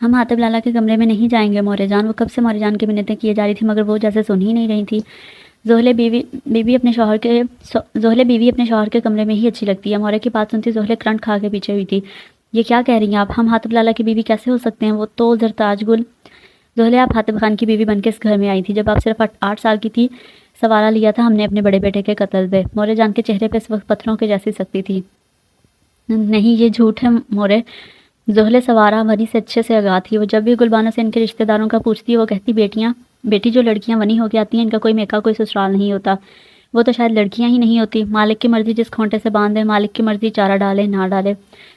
ہم حاتب لالا کے کمرے میں نہیں جائیں گے مورے جان۔ وہ کب سے مورے جان کی منتیں کیے جا رہی تھی مگر وہ جیسے سن ہی نہیں رہی تھی۔ زحلے بیوی اپنے شوہر کے کمرے میں ہی اچھی لگتی ہے۔ مورے کی بات سنتی زحلے کرنٹ کھا کے پیچھے ہوئی تھی۔ یہ کیا کہہ رہی ہیں آپ؟ ہم حاتب لالا کی بیوی کیسے ہو سکتے ہیں؟ وہ تو زرتاج گل۔ زحلے آپ حاتب خان کی بیوی بن کے اس گھر میں آئی تھی جب آپ صرف 8 سال کی تھی۔ سوارا لیا تھا ہم نے اپنے بڑے بیٹے کے قتل پہ۔ مورے جان کے چہرے پہ اس وقت پتھروں کے جیسی سختی تھی۔ نہیں یہ جھوٹ ہے مورے۔ زحلے سوارا ونی سے اچھے سے آگاہ تھی۔ وہ جب بھی گلبانو سے ان کے رشتہ داروں کا پوچھتی ہے وہ کہتی بیٹی جو لڑکیاں ونی ہو کے آتی ہیں ان کا کوئی میکا کوئی سسرال نہیں ہوتا۔ وہ تو شاید لڑکیاں ہی نہیں ہوتی۔ مالک کی مرضی جس کھونٹے سے باندھ دے، مالک کی مرضی چارہ ڈالے نہ ڈالے۔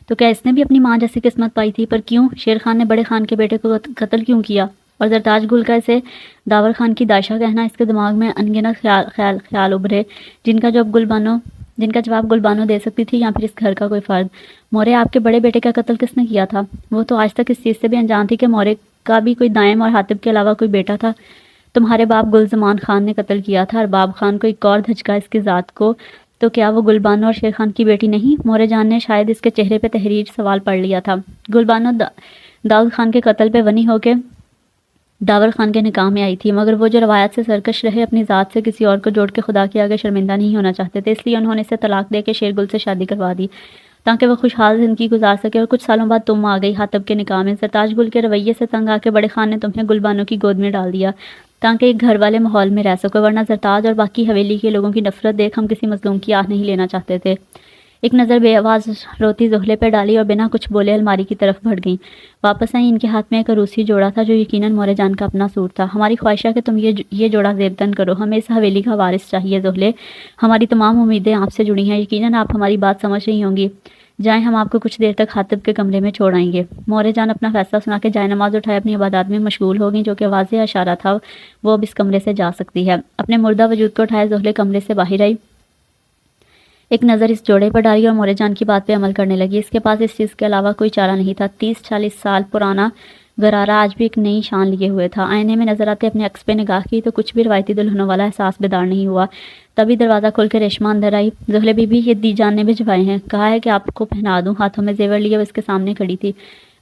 تو کیا اس نے بھی اپنی ماں جیسی قسمت پائی تھی؟ پر کیوں؟ شیر خان نے بڑے خان کے بیٹے کو قتل کیوں کیا؟ اور زرتاج گل کا اسے داور خان کی دائشہ کہنا، اس کے دماغ میں ان گنت خیال ابھرے جن کا جواب گلبانو دے سکتی تھی یا پھر اس گھر کا کوئی فرد۔ مورے آپ کے بڑے بیٹے کا قتل کس نے کیا تھا؟ وہ تو آج تک اس چیز سے بھی انجان تھی کہ مورے کا بھی کوئی دائم اور حاتب کے علاوہ کوئی بیٹا تھا۔ تمہارے باپ گلزمان خان نے قتل کیا تھا اور باب خان کو ایک اور دھچکا اس کی ذات کو۔ تو کیا وہ گلبانو اور شیر خان کی بیٹی نہیں؟ مورے جان نے شاید اس کے چہرے پہ تحریر سوال پڑھ لیا تھا۔ گلبانو داؤد خان کے قتل پہ ونی ہو کے داور خان کے نکاح میں آئی تھی مگر وہ جو روایت سے سرکش رہے اپنی ذات سے کسی اور کو جوڑ کے خدا کے آگے شرمندہ نہیں ہونا چاہتے تھے، اس لیے انہوں نے اسے طلاق دے کے شیرگل سے شادی کروا دی تاکہ وہ خوشحال زندگی گزار سکے۔ اور کچھ سالوں بعد تم آ گئی حاتب کے نکاح میں۔ زرتاج گل کے رویے سے تنگ آ کے بڑے خان نے تمہیں گلبانو کی گود میں ڈال دیا تاکہ ایک گھر والے ماحول میں رہ سکو، ورنہ زرتاج اور باقی حویلی کے لوگوں کی نفرت دیکھ ہم کسی مظلوم کی آہ نہیں لینا چاہتے تھے۔ ایک نظر بے آواز روتی زحلے پہ ڈالی اور بنا کچھ بولے الماری کی طرف بڑھ گئیں۔ واپس آئیں، ان کے ہاتھ میں ایک عروسی جوڑا تھا جو یقیناً مورے جان کا اپنا سوٹ تھا۔ ہماری خواہش ہے کہ تم یہ جوڑا زیبدن کرو، ہمیں اس حویلی کا وارث چاہیے زحلے۔ ہماری تمام امیدیں آپ سے جڑی ہیں، یقیناً آپ ہماری بات سمجھ رہی ہوں گی۔ جائیں، ہم آپ کو کچھ دیر تک حاتب کے کمرے میں چھوڑ آئیں گے۔ مورے جان اپنا فیصلہ سنا کے جائے نماز اٹھائے اپنی عبادات میں مشغول ہو گئیں، جو کہ واضح اشارہ تھا وہ اب اس کمرے سے جا سکتی ہے۔ اپنے مردہ وجود کو اٹھائے زحلے کمرے سے باہر آئی، ایک نظر اس جوڑے پر ڈالی اور مورے جان کی بات پہ عمل کرنے لگی۔ اس کے پاس اس چیز کے علاوہ کوئی چارہ نہیں تھا۔ 30-40 سال پرانا غرارہ آج بھی ایک نئی شان لیے ہوئے تھا۔ آئینے میں نظر آتے اپنے عکس پہ نگاہ کی تو کچھ بھی روایتی دلہنوں والا احساس بیدار نہیں ہوا۔ تبھی دروازہ کھول کے ریشما اندر آئی۔ زحلے بی بی، یہ دی جان نے بھجوائے ہیں، کہا ہے کہ آپ کو پہنا دوں۔ ہاتھوں میں زیور لیے وہ اس کے سامنے کھڑی تھی۔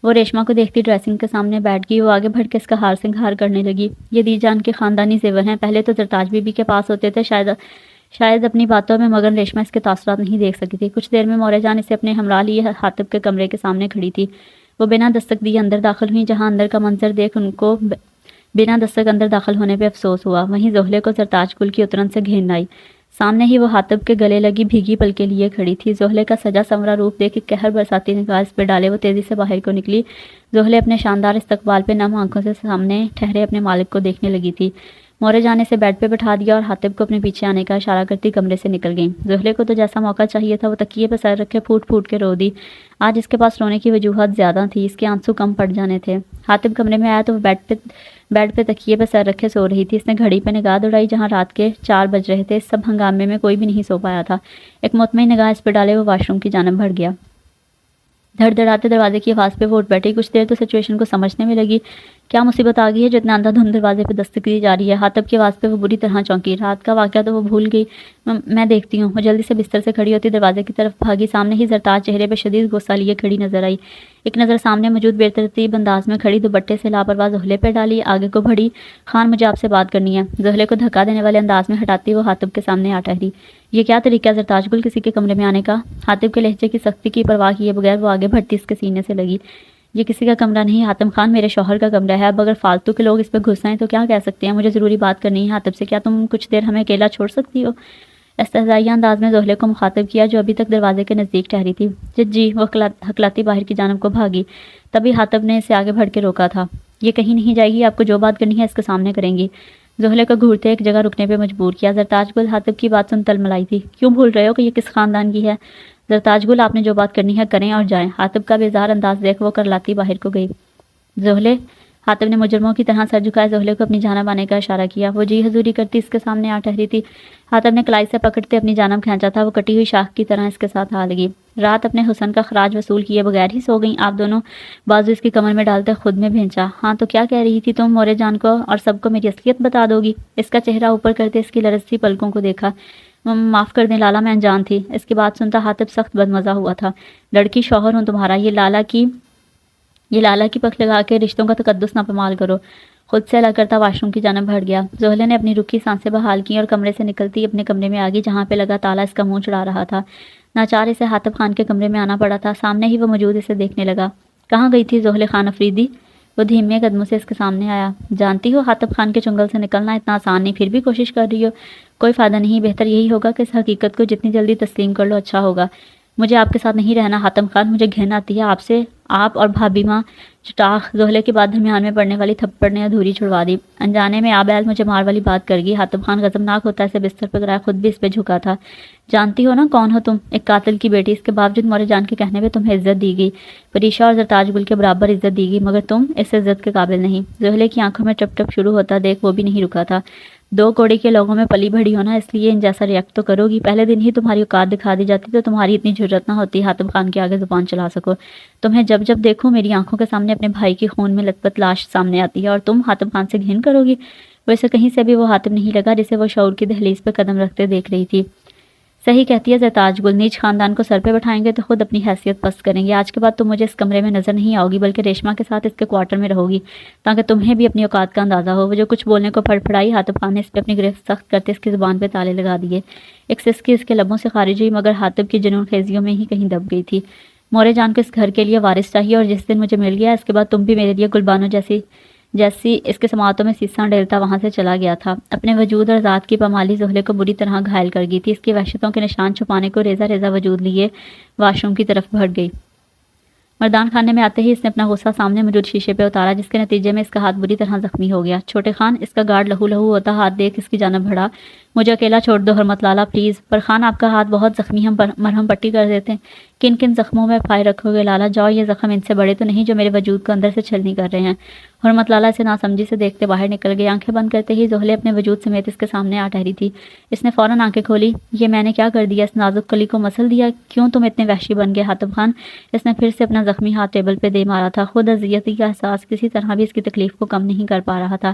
وہ ریشما کو دیکھتی ڈریسنگ کے سامنے بیٹھ گئی۔ وہ آگے بڑھ کے اس کا ہار سنگھار کرنے لگی۔ یہ دی جان کے خاندانی زیور ہیں، پہلے تو زرتاج بی بی کے پاس ہوتے تھے، شاید اپنی باتوں میں مگر ریشما اس کے تاثرات نہیں دیکھ سکی تھی۔ کچھ دیر میں مورے جان اسے اپنے ہمراہ لیے حاتب کے کمرے کے سامنے کھڑی تھی۔ وہ بنا دستک دیے اندر داخل ہوئی، جہاں اندر کا منظر دیکھ ان کو بنا دستک اندر داخل ہونے پہ افسوس ہوا۔ وہیں زحلے کو زرتاج گل کی اترن سے گھن آئی۔ سامنے ہی وہ حاتب کے گلے لگی بھیگی پلکیں لیے کھڑی تھی۔ زحلے کا سجا سنورا روپ دیکھ کے قہر برساتی نگاہ اس پہ ڈالے وہ تیزی سے باہر کو نکلی۔ زحلے اپنے شاندار استقبال پہ نم آنکھوں سے سامنے ٹھہرے اپنے مالک کو دیکھنے لگی تھی۔ مورے جان نے اسے بیڈ پہ بٹھا دیا اور حاتب کو اپنے پیچھے آنے کا اشارہ کرتی کمرے سے نکل گئیں۔ زحلے کو تو جیسا موقع چاہیے تھا وہ تکیے پہ سر رکھے پھوٹ پھوٹ کے رو دی۔ آج اس کے پاس رونے کی وجوہات زیادہ تھی، اس کے آنسو کم پڑ جانے تھے۔ حاتب کمرے میں آیا تو وہ بیڈ پہ تکیے پہ سر رکھے سو رہی تھی۔ اس نے گھڑی پہ نگاہ دوڑائی جہاں رات کے 4 بج رہے تھے۔ اس سب ہنگامے میں کوئی بھی نہیں سو پایا تھا۔ ایک مطمئن نگاہ اس پہ ڈالے وہ واش روم کی جانب بڑھ گیا۔ دھڑ دھڑاتے دروازے کی آواز پہ وہ اٹھ بیٹھی۔ کچھ دیر تو سچویشن کو سمجھنے میں لگی، کیا مصیبت آ گئی ہے جو اتنا اندھا دھند دروازے پہ دستک دی جا رہی ہے۔ حاتب کی آواز پہ وہ بری طرح چونکی۔ رات کا واقعہ تو وہ بھول گئی۔ میں دیکھتی ہوں۔ وہ جلدی سے بستر سے کھڑی ہوتی دروازے کی طرف بھاگی۔ سامنے ہی زرتاج چہرے پہ شدید غصہ لیے کھڑی نظر آئی۔ ایک نظر سامنے موجود بے ترتیب انداز میں کھڑی دوپٹے سے لاپرواہ زحلے پہ ڈالی، آگے کو بڑھی۔ خان، مجھے آپ سے بات کرنی ہے۔ زحلے کو دھکا دینے والے انداز میں ہٹاتی وہ حاتب کے سامنے آ ٹھہری۔ یہ کیا طریقہ ہے زرتاج گل کسی کے کمرے میں آنے کا؟ حاتب کے لہجے کی سختی کی پرواہ کیے بغیر وہ آگے بڑھتی اس کے سینے سے لگی۔ یہ کسی کا کمرہ نہیں حاتم خان، میرے شوہر کا کمرہ ہے۔ اب اگر فالتو کے لوگ اس پہ گھس آئیں تو کیا کہہ سکتے ہیں؟ مجھے ضروری بات کرنی ہے حاتب سے، کیا تم کچھ دیر ہمیں اکیلا چھوڑ سکتی ہو؟ استہزائیہ انداز میں زحلے کو مخاطب کیا جو ابھی تک دروازے کے نزدیک ٹہری تھی۔ جی، وہ ہکلاتی باہر کی جانب کو بھاگی۔ تبھی حاتب نے اسے آگے بڑھ کے روکا تھا۔ یہ کہیں نہیں جائے گی، آپ کو جو بات کرنی ہے اس کے سامنے کریں گی۔ زحلے کو گھورتے ایک جگہ رکنے پہ مجبور کیا۔ زرتاج گل حاتب کی بات سن تلملائی تھی۔ کیوں بھول رہے ہو کہ یہ کس خاندان کی ہے؟ زرتاج گل، آپ نے جو بات کرنی ہے کریں اور جائیں۔ حاتب کا بیزار انداز دیکھ وہ کرلاتی باہر کو گئی۔ زحلے، حاتب نے مجرموں کی طرح سر جھکائے زحلے کو اپنی جانب آنے کا اشارہ کیا۔ وہ جی حضوری کرتی اس کے سامنے آ ٹہری تھی۔ حاتب نے کلائی سے پکڑتے اپنی جانب کھینچا تھا۔ وہ کٹی ہوئی شاخ کی طرح اس کے ساتھ آ لگی۔ رات اپنے حسن کا خراج وصول کیے بغیر ہی سو گئیں آپ دونوں؟ بازو اس کی کمر میں ڈالتے خود میں بھینچا۔ ہاں تو کیا کہہ رہی تھی تم؟ مورے جان کو اور سب کو میری اصلیت بتا دو گی؟ اس کا چہرہ اوپر کرتے اس کی لرزتی پلکوں کو دیکھا۔ معاف کر دیں لالا، میں انجان تھی۔ اس کی بات سنتا حاتب سخت بدمزہ ہوا تھا۔ لڑکی شوہر ہوں تمہارا، یہ لالا کی یہ لالا کی پک لگا کے رشتوں کا تقدس نہ پامال کرو۔ خود سے الگ کرتا واش روم کی جانب بڑھ گیا۔ زہلے نے اپنی رکی سانسیں بحال کی اور کمرے سے نکلتی اپنے کمرے میں آگئی جہاں پہ لگا تالا اس کا منہ چڑھا رہا تھا۔ ناچار اسے حاتب خان کے کمرے میں آنا پڑا تھا۔ سامنے ہی وہ موجود اسے دیکھنے لگا۔ کہاں گئی تھی زہلے خان افریدی؟ وہ دھیمے قدموں سے اس کے سامنے آیا۔ جانتی ہو حاتب خان کے چنگل سے نکلنا اتنا آسان نہیں، پھر بھی کوشش کر رہی ہو۔ کوئی فائدہ نہیں، بہتر یہی ہوگا کہ اس حقیقت کو جتنی جلدی تسلیم کر لو اچھا ہوگا۔ مجھے آپ کے ساتھ نہیں رہنا حاتم خان، مجھے گھن آتی ہے آپ سے۔ آپ اور بھابھی ماں چٹاخ زہلے کے بعد درمیان میں پڑنے والی تھپڑ نے ادھوری چھڑوا دی۔ انجانے میں آبیل مجھے مار والی بات کر گئی۔ حاتب خان غضبناک ہوتا اسے بستر پہ گرایا، خود بھی اس پہ جھکا تھا۔ جانتی ہو نا کون ہو تم؟ ایک قاتل کی بیٹی، اس کے باوجود مورے جان کے کہنے پہ تمہیں عزت دی گئی، پریشا اور زرتاج گل کے برابر عزت دی گئی، مگر تم اس عزت کے قابل نہیں۔ زہلے کی آنکھوں میں ٹپ ٹپ شروع ہوتا دیکھ وہ بھی نہیں رکا تھا۔ دو کوڑی کے لوگوں میں پلی بڑھی ہونا، اس لیے ان جیسا ریئیکٹ تو کرو گی۔ پہلے دن ہی تمہاری اوقات دکھا دی جاتی تو تمہاری اتنی جرأت نہ ہوتی حاتم خان کے آگے زبان چلا سکو۔ تمہیں جب جب دیکھوں میری آنکھوں کے سامنے اپنے بھائی کی خون میں لت پت لاش سامنے آتی ہے، اور تم حاتم خان سے گھن کرو گی۔ ویسے کہیں سے بھی وہ حاتم نہیں لگا جسے وہ شعور کی دہلیز پہ قدم رکھتے دیکھ رہی تھی۔ صحیح کہتی ہے زرتاج گل، نیچ خاندان کو سر پہ بٹھائیں گے تو خود اپنی حیثیت پست کریں گے۔ آج کے بعد تم مجھے اس کمرے میں نظر نہیں آؤ گی، بلکہ ریشما کے ساتھ اس کے کوارٹر میں رہو گی، تاکہ تمہیں بھی اپنی اوقات کا اندازہ ہو۔ وہ جو کچھ بولنے کو پھڑپھڑائی، حاتب خان نے اس پہ اپنی گرفت سخت کرتے اس کی زبان پہ تالے لگا دیے۔ ایک سسکی اس کے لبوں سے خارج ہوئی، مگر حاتب کی جنون خیزیوں میں ہی کہیں دب گئی تھی۔ مورے جان کو اس گھر کے لیے وارث چاہیے، اور جس دن مجھے مل گیا اس کے بعد تم بھی میرے لیے گلبانو جیسی اس کے سماعتوں میں سیساں ڈیلتا وہاں سے چلا گیا تھا۔ اپنے وجود اور ذات کی پامالی زہلے کو بری طرح گھائل کر گئی تھی۔ اس کی وحشتوں کے نشان چھپانے کو ریزہ ریزہ وجود لیے واش روم کی طرف بڑھ گئی۔ مردان خانے میں آتے ہی اس نے اپنا غصہ سامنے موجود شیشے پہ اتارا، جس کے نتیجے میں اس کا ہاتھ بری طرح زخمی ہو گیا۔ چھوٹے خان، اس کا گارڈ لہو لہو ہوتا ہاتھ دیکھ اس کی جانب بڑھا۔ مجھے اکیلا چھوڑ دو حرمت لالا پلیز۔ پر خان آپ کا ہاتھ بہت زخمی، ہم مرہم پٹی کر دیتے ہیں۔ کن کن زخموں میں پھائے رکھو گے لالا؟ جاؤ، یہ زخم ان سے بڑے تو نہیں جو میرے وجود کو اندر سے چھلنی کر رہے ہیں؟ حرمت لالا اسے ناسمجھی سے دیکھتے باہر نکل گئی۔ آنکھیں بند کرتے ہی زہلے اپنے وجود سمیت اس کے سامنے آ ٹھہری تھی۔ اس نے فوراً آنکھیں کھولی۔ یہ میں نے کیا کر دیا؟ اس نازک کلی کو مسل دیا؟ کیوں تم اتنے وحشی بن گئے حاتب خان؟ اس نے پھر سے اپنا زخمی ہاتھ ٹیبل پہ دے مارا تھا۔ خود اذیتی کا احساس کسی طرح بھی اس کی تکلیف کو کم نہیں کر پا رہا تھا۔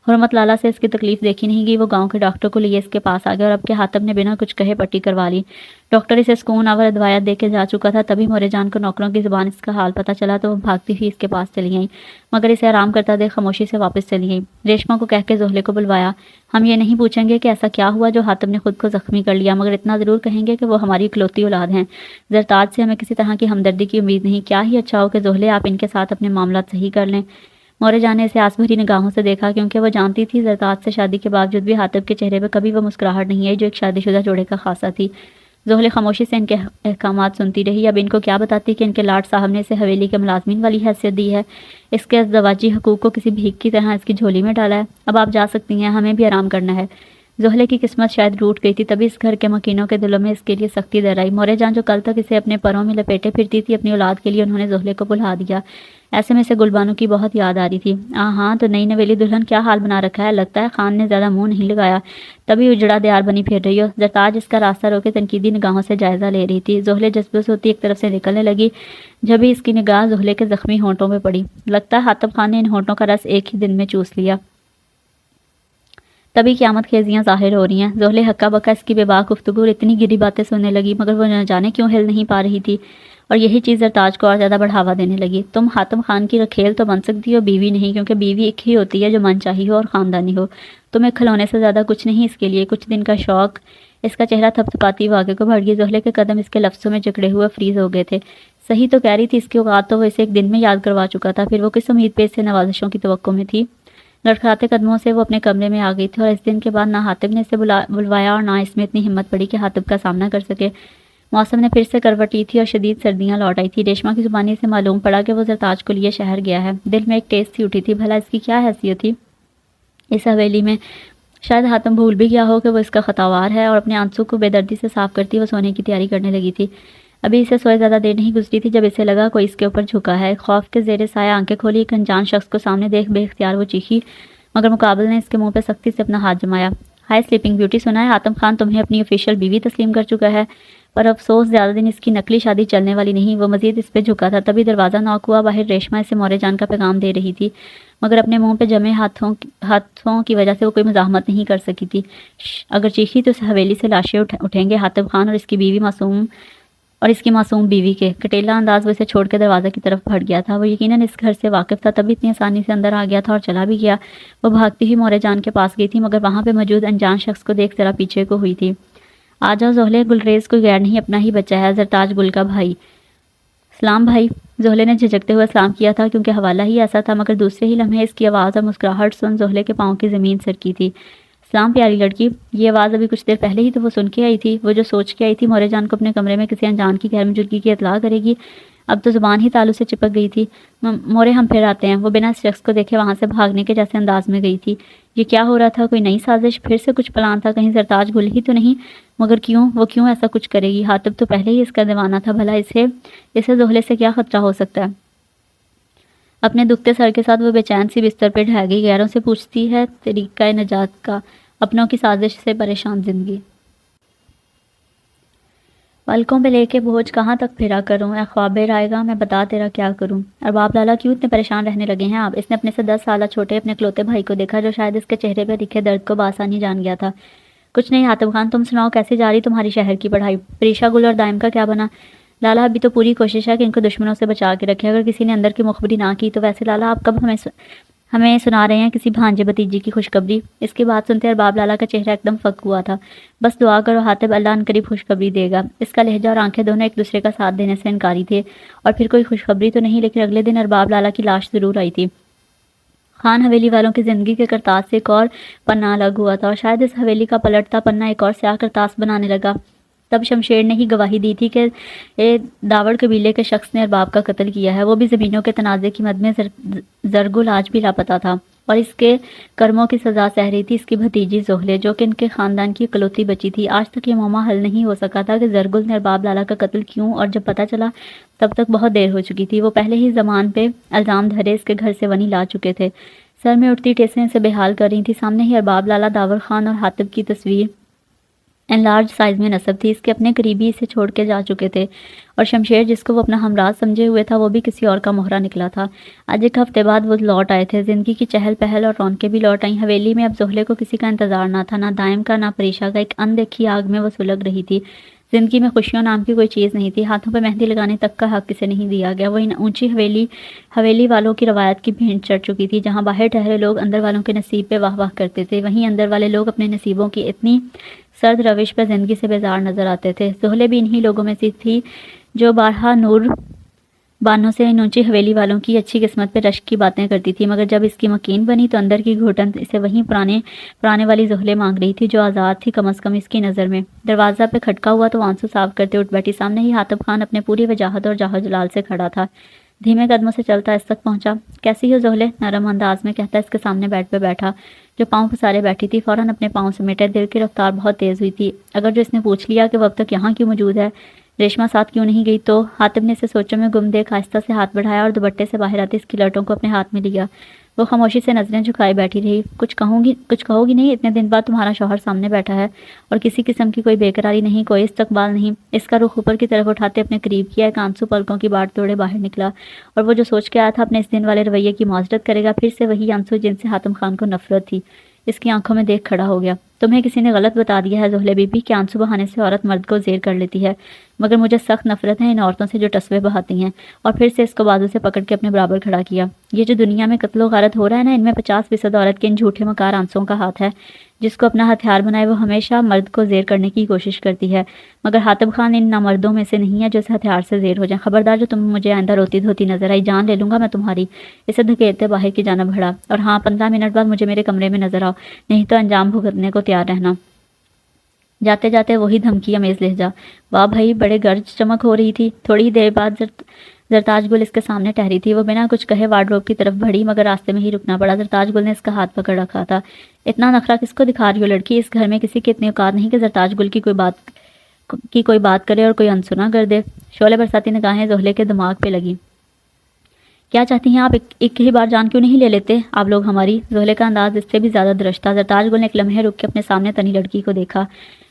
حرمت لالا سے اس کی تکلیف دیکھی نہیں گئی۔ وہ گاؤں کے ڈاکٹر کو لیے اس کے پاس آ گیا، اور اب کے حاتب نے بنا کچھ کہے پٹی کروا لی۔ ڈاکٹر اسے سکون آور ادویات دے کے جا چکا تھا۔ تبھی مورے جان کو نوکروں کی زبان اس کا حال پتہ چلا تو وہ بھاگتی ہوئی اس کے پاس چلی آئیں، مگر اسے آرام کرتا دیکھ خاموشی سے واپس چلی آئیں۔ ریشما کو کہہ کے زہلے کو بلوایا۔ ہم یہ نہیں پوچھیں گے کہ ایسا کیا ہوا جو حاتب نے خود کو زخمی کر لیا، مگر اتنا ضرور کہیں گے کہ وہ ہماری اکلوتی اولاد ہیں۔ زرتاج سے ہمیں کسی طرح کی ہمدردی کی امید نہیں۔ کیا ہی اچھا ہو کہ زہلے آپ ان کے ساتھ اپنے معاملات صحیح کر لیں۔ مورے جان نے اسے آس بھری نگاہوں سے دیکھا، کیونکہ وہ جانتی تھی زرتاج سے شادی کے باوجود بھی حاتب کے چہرے پہ کبھی وہ مسکراہٹ نہیں آئی جو ایک شادی شدہ جوڑے کا خاصہ تھی۔ زہلے خاموشی سے ان کے احکامات سنتی رہی۔ اب ان کو کیا بتاتی کہ ان کے لاڈ صاحب نے اسے حویلی کے ملازمین والی حیثیت دی ہے، اس کے ازدواجی حقوق کو کسی بھیک کی طرح اس کی جھولی میں ڈالا ہے۔ اب آپ جا سکتی ہیں، ہمیں بھی آرام کرنا ہے۔ زہلے کی قسمت شاید روٹ گئی تھی، تبھی اس گھر کے مکینوں کے دلوں میں اس کے لیے سختی در آئی۔ مورے جان جو کل تک اسے اپنے پروں میں لپیٹے پھرتی تھی، اپنی اولاد کے لیے انہوں نے زہلے کو بھلا دیا۔ ایسے میں سے گلبانو کی بہت یاد آ رہی تھی۔ ہاں تو نئی نویلی دلہن کیا حال بنا رکھا ہے، لگتا ہے خان نے زیادہ منہ نہیں لگایا، تبھی اجڑا دیار بنی پھر رہی ہو۔ زرتاج اس کا راستہ روکے تنقیدی نگاہوں سے جائزہ لے رہی تھی۔ زہلے جذبے ہوتی ایک طرف سے نکلنے لگی، جبھی اس کی نگاہ زہلے کے زخمی ہونٹوں پہ پڑی۔ لگتا ہے حاتب خان نے ان ہونٹوں کا رس ایک ہی دن میں چوس لیا۔ تبھی قیامت خیزیاں ظاہر ہو رہی ہیں۔ زہلے ہکا بکا اس کی بے باک گفتگو اور اتنی گری باتیں سننے لگی، مگر وہ نہ جانے کیوں ہل نہیں پا رہی تھی، اور یہی چیز زرتاج کو اور زیادہ بڑھاوا دینے لگی۔ تم حاتم خان کی رکھیل تو بن سکتی ہو، بیوی نہیں، کیونکہ بیوی ایک ہی ہوتی ہے جو من چاہی ہو اور خاندانی ہو۔ تمہیں کھلونے سے زیادہ کچھ نہیں اس کے لیے، کچھ دن کا شوق۔ اس کا چہرہ تھپ تھپاتی وہ آگے کو بڑھ گئی۔ زہلے کے قدم اس کے لفظوں میں جکڑے ہوئے فریز ہو گئے تھے۔ صحیح تو کہہ رہی تھی، اس کی اوقات تو وہ اسے ایک دن میں یاد کروا چکا تھا، پھر وہ کس امید پہ اسے نوازشوں کی توقع میں تھی۔ لڑکھڑاتے قدموں سے وہ اپنے کمرے میں آ گئی تھی، اور اس دن کے بعد نہ حاتب نے اسے بلوایا اور نہ اس میں اتنی ہمت پڑی کہ حاتب کا سامنا کر سکے۔ موسم نے پھر سے کروٹ لی تھی اور شدید سردیاں لوٹ آئی تھی۔ ریشما کی زبانی سے معلوم پڑا کہ وہ زرتاج کو لیے شہر گیا ہے۔ دل میں ایک ٹیس سی اٹھی تھی، بھلا اس کی کیا حیثیت تھی اس حویلی میں؟ شاید حاتم بھول بھی گیا ہو کہ وہ اس کا خطاوار ہے، اور اپنے آنسو کو بے دردی سے صاف کرتی وہ سونے کی تیاری کرنے لگی تھی۔ ابھی اسے سوئے زیادہ دیر نہیں گزری تھی جب اسے لگا کوئی اس کے اوپر جھکا ہے۔ خوف کے زیر سایہ آنکھیں کھولی، ایک انجان شخص کو سامنے دیکھ بے اختیار وہ چیخی، مگر مقابل نے اس کے منہ پہ سختی سے اپنا ہاتھ جمایا۔ ہائے سلیپنگ بیوٹی، سنا ہے حاتم خان تمہیں اپنی آفیشیل بیوی تسلیم کر چکا ہے؟ پر افسوس زیادہ دن اس کی نقلی شادی چلنے والی نہیں۔ وہ مزید اس پہ جھکا تھا، تبھی دروازہ نوک ہوا۔ باہر ریشما اسے مورے جان کا پیغام دے رہی تھی، مگر اپنے منہ پہ جمے ہاتھوں کی وجہ سے وہ کوئی مزاحمت نہیں کر سکی تھی۔ اگر چیخی تو اس حویلی سے لاشیں اٹھیں گے۔ حاتم خان اور اس کی بیوی معصوم اور اس کی معصوم بیوی کے کٹیلا انداز وہ اسے چھوڑ کے دروازے کی طرف بڑھ گیا تھا۔ وہ یقیناً اس گھر سے واقف تھا، تبھی اتنی آسانی سے اندر آ گیا تھا اور چلا بھی گیا۔ وہ بھاگتی ہوئی مورے جان کے پاس گئی تھی، مگر وہاں پہ موجود انجان شخص کو دیکھ ذرا پیچھے کو ہوئی تھی۔ آ جاؤ زہلے، گلریز کوئی غیر نہیں، اپنا ہی بچہ ہے، زرتاج گل کا بھائی۔ سلام بھائی۔ زہلے نے جھجکتے ہوئے سلام کیا تھا کیونکہ حوالہ ہی ایسا تھا، مگر دوسرے ہی لمحے اس کی آواز اور مسکراہٹ سن زہلے کے پاؤں کی زمین سرکی تھی۔ سلام پیاری لڑکی۔ یہ آواز ابھی کچھ دیر پہلے ہی تو وہ سن کے آئی تھی، وہ جو سوچ کے آئی تھی مورے جان کو اپنے کمرے میں کسی انجان کی غیر موجودگی کی اطلاع کرے گی، اب تو زبان ہی تالو سے چپک گئی تھی۔ مورے ہم پھر آتے ہیں۔ وہ بنا اس شخص کو دیکھے وہاں سے بھاگنے کے جیسے انداز میں گئی تھی۔ یہ کیا ہو رہا تھا؟ کوئی نئی سازش؟ پھر سے کچھ پلان تھا؟ کہیں زرتاج گل ہی تو نہیں؟ مگر کیوں؟ وہ کیوں ایسا کچھ کرے گی؟ حاتب تو پہلے ہی اس کا دیوانہ تھا، بھلا اسے زہلے سے کیا خطرہ ہو سکتا ہے؟ اپنے دکھتے سر کے ساتھ وہ بے چین سی بستر پہ ڈھہ گئی، غیروں سے پوچھتی ہے طریقہ نجات کا، اپنوں کی سازش سے پریشان زندگی۔ پلکوں پہ لے کے بوجھ کہاں تک پھرا کروں، اے خوابِ رائگاں میں بتا تیرا کیا کروں۔ ارباب لالا کیوں اتنے پریشان رہنے لگے ہیں آپ؟ اس نے اپنے سے 10 سالہ چھوٹے اپنے اکلوتے بھائی کو دیکھا جو شاید اس کے چہرے پہ دکھے درد کو بآسانی جان گیا تھا۔ کچھ نہیں حاتم خان، تم سناؤ کیسی جا رہی تمہاری شہر کی پڑھائی؟ پریشا گل اور دائم کا کیا بنا؟ لالا ابھی تو پوری کوشش ہے کہ ان کو دشمنوں سے بچا کے رکھے، اگر کسی نے اندر کی مخبری نہ کی تو۔ ویسے لالا آپ کب ہمیں سنا رہے ہیں کسی بھانجے بھتیجی کی خوشخبری؟ اس کی بات سنتے ارباب لالا کا چہرہ ایک دم فک ہوا تھا۔ بس دعا کرو حاتب، اللہ ان قریب خوشخبری دے گا۔ اس کا لہجہ اور آنکھیں دونوں ایک دوسرے کا ساتھ دینے سے انکاری تھے۔ اور پھر کوئی خوشخبری تو نہیں، لیکن اگلے دن ارباب لالا کی لاش ضرور آئی تھی۔ خان حویلی والوں کی زندگی کے کرتاس سے ایک اور پنہ الگ ہوا تھا، اور شاید اس حویلی کا پلٹتا پنہ ایک اور سیاہ کرتاس بنانے لگا۔ تب شمشیر نے ہی گواہی دی تھی کہ داوڑ قبیلے کے شخص نے ارباب کا قتل کیا ہے، وہ بھی زمینوں کے تنازع کی مد میں۔ زرگل آج بھی لاپتہ تھا اور اس کے کرموں کی سزا سہ رہی تھی اس کی بھتیجی زہلے، جو کہ ان کے خاندان کی اکلوتی بچی تھی۔ آج تک یہ معمہ حل نہیں ہو سکا تھا کہ زرگل نے ارباب لالا کا قتل کیوں، اور جب پتہ چلا تب تک بہت دیر ہو چکی تھی۔ وہ پہلے ہی زمان پہ الزام دھرے اس کے گھر سے ونی لا چکے تھے، سر میں اٹھتی ٹیسیں اسے بحال کر رہی تھی۔ سامنے ہی ارباب لالا، داور خان اور حاتب کی تصویر لارج سائز میں نصب تھی۔ اس کے اپنے قریبی اسے چھوڑ کے جا چکے تھے، اور شمشیر جس کو وہ اپنا ہمراز سمجھے ہوئے تھا وہ بھی کسی اور کا مہرہ نکلا تھا۔ آج ایک ہفتے بعد وہ لوٹ آئے تھے۔ زندگی کی چہل پہل اور رونقیں بھی لوٹ آئیں۔ حویلی میں اب زہلے کو کسی کا انتظار نہ تھا، نہ دائم کا، نہ پریشا کا۔ ایک اندیکھی آگ میں وہ سلگ رہی تھی۔ زندگی میں خوشیوں نام کی کوئی چیز نہیں تھی، ہاتھوں پہ مہندی لگانے تک کا حق اسے نہیں دیا گیا۔ وہ ان اونچی حویلی والوں کی روایت کی بھینٹ چڑھ چکی تھی، جہاں باہر ٹھہرے لوگ اندر والوں کے نصیب پہ واہ واہ کرتے تھے، وہیں اندر والے لوگ اپنے نصیبوں کی اتنی سرد روش پہ زندگی سے بیزار نظر آتے تھے۔ زہلے بھی انہی لوگوں میں سے تھی جو بارہا نور بانوں سے ان اونچی حویلی والوں کی اچھی قسمت پہ رشک کی باتیں کرتی تھی، مگر جب اس کی مکین بنی تو اندر کی گھٹن اسے وہیں پرانے والی زہلے مانگ رہی تھی جو آزاد تھی کم از کم اس کی نظر میں۔ دروازہ پہ کھٹکا ہوا تو آنسو صاف کرتے اٹھ بیٹھی۔ سامنے ہی حاتب خان اپنے پوری وجاہت اور جاہ و جلال سے کھڑا تھا۔ دھیمے قدموں سے چلتا اس تک پہنچا۔ کیسی ہو زہلے؟ نرم انداز میں کہتا اس کے سامنے بیڈ پہ بیٹھا، جو پاؤں پسارے بیٹھی تھی۔ فوراً اپنے پاؤں سمیٹے، دل کی رفتار بہت تیز ہوئی تھی۔ اگر جو اس نے پوچھ لیا کہ وہ اب تک یہاں کیوں موجود ہے، ریشما ساتھ کیوں نہیں گئی، تو حاتب نے اسے سوچوں میں گم دیکھ آہستہ سے ہاتھ بڑھایا اور دوپٹے سے باہر آتی اس کی لٹوں کو اپنے ہاتھ میں لیا۔ وہ خاموشی سے نظریں جھکائے بیٹھی رہی۔ کچھ کہو گی نہیں؟ اتنے دن بعد تمہارا شوہر سامنے بیٹھا ہے اور کسی قسم کی کوئی بے قراری نہیں، کوئی استقبال نہیں۔ اس کا رخ اوپر کی طرف اٹھاتے اپنے قریب کیا، ایک آنسو پلکوں کی باڑ توڑے باہر نکلا، اور وہ جو سوچ کے آیا تھا اپنے اس دن والے رویے کی معذرت کرے گا، پھر سے وہی آنسو جن سے حاتم خان کو نفرت تھی اس کی آنکھوں میں دیکھ کھڑا ہو گیا۔ تمہیں کسی نے غلط بتا دیا ہے زہلے بی بی کہ آنسو بہانے سے عورت مرد کو زیر کر لیتی ہے، مگر مجھے سخت نفرت ہے ان عورتوں سے جو ٹسوے بہاتی ہیں۔ اور پھر سے اس کو بازو سے پکڑ کے اپنے برابر کھڑا کیا۔ یہ جو دنیا میں قتل و غارت ہو رہا ہے نا، ان میں 50% عورت کے ان جھوٹے مکار آنسوؤں کا ہاتھ ہے۔ جس کو اپنا ہتھیار بنائے وہ ہمیشہ مرد کو زیر کرنے کی کوشش کرتی ہے، مگر حاتب خان ان نامردوں میں سے نہیں ہے جو اس ہتھیار سے زیر ہو جائیں۔ خبردار جو تم مجھے آئندہ روتی دھوتی نظر آئی، جان لے لوں گا میں تمہاری۔ اسے دھکیلتے باہر کی جانب بڑھا، اور ہاں 15 منٹ بعد مجھے میرے کمرے میں نظر آؤ، نہیں تو انجام بھگتنے کو تیار رہنا۔ جاتے جاتے وہی دھمکی امیز لہجہ۔ واہ بھائی، بڑے گرج چمک ہو رہی تھی۔ تھوڑی دیر بعد زرتاج گل اس کے سامنے ٹہری تھی۔ وہ بنا کچھ کہے وارڈروب کی طرف بڑھی، مگر راستے میں ہی رکنا پڑا۔ زرتاج گل نے اس کا ہاتھ پکڑ رکھا تھا۔ اتنا نخرہ کس کو دکھا رہی ہو لڑکی؟ اس گھر میں کسی کی اتنی اوقات نہیں کہ زرتاج گل کی کوئی بات کرے اور کوئی انسنا کر دے۔ شعلے برساتی نگاہیں زہلے کے دماغ پہ لگی۔ کیا چاہتی ہیں آپ؟ ایک ہی بار جان کیوں نہیں لے لیتے آپ لوگ ہماری؟ زہلے کا انداز اس سے بھی زیادہ درش تھا۔ زرتاج گل نے ایک لمحے رک کے اپنے سامنے تنی لڑکی کو دیکھا۔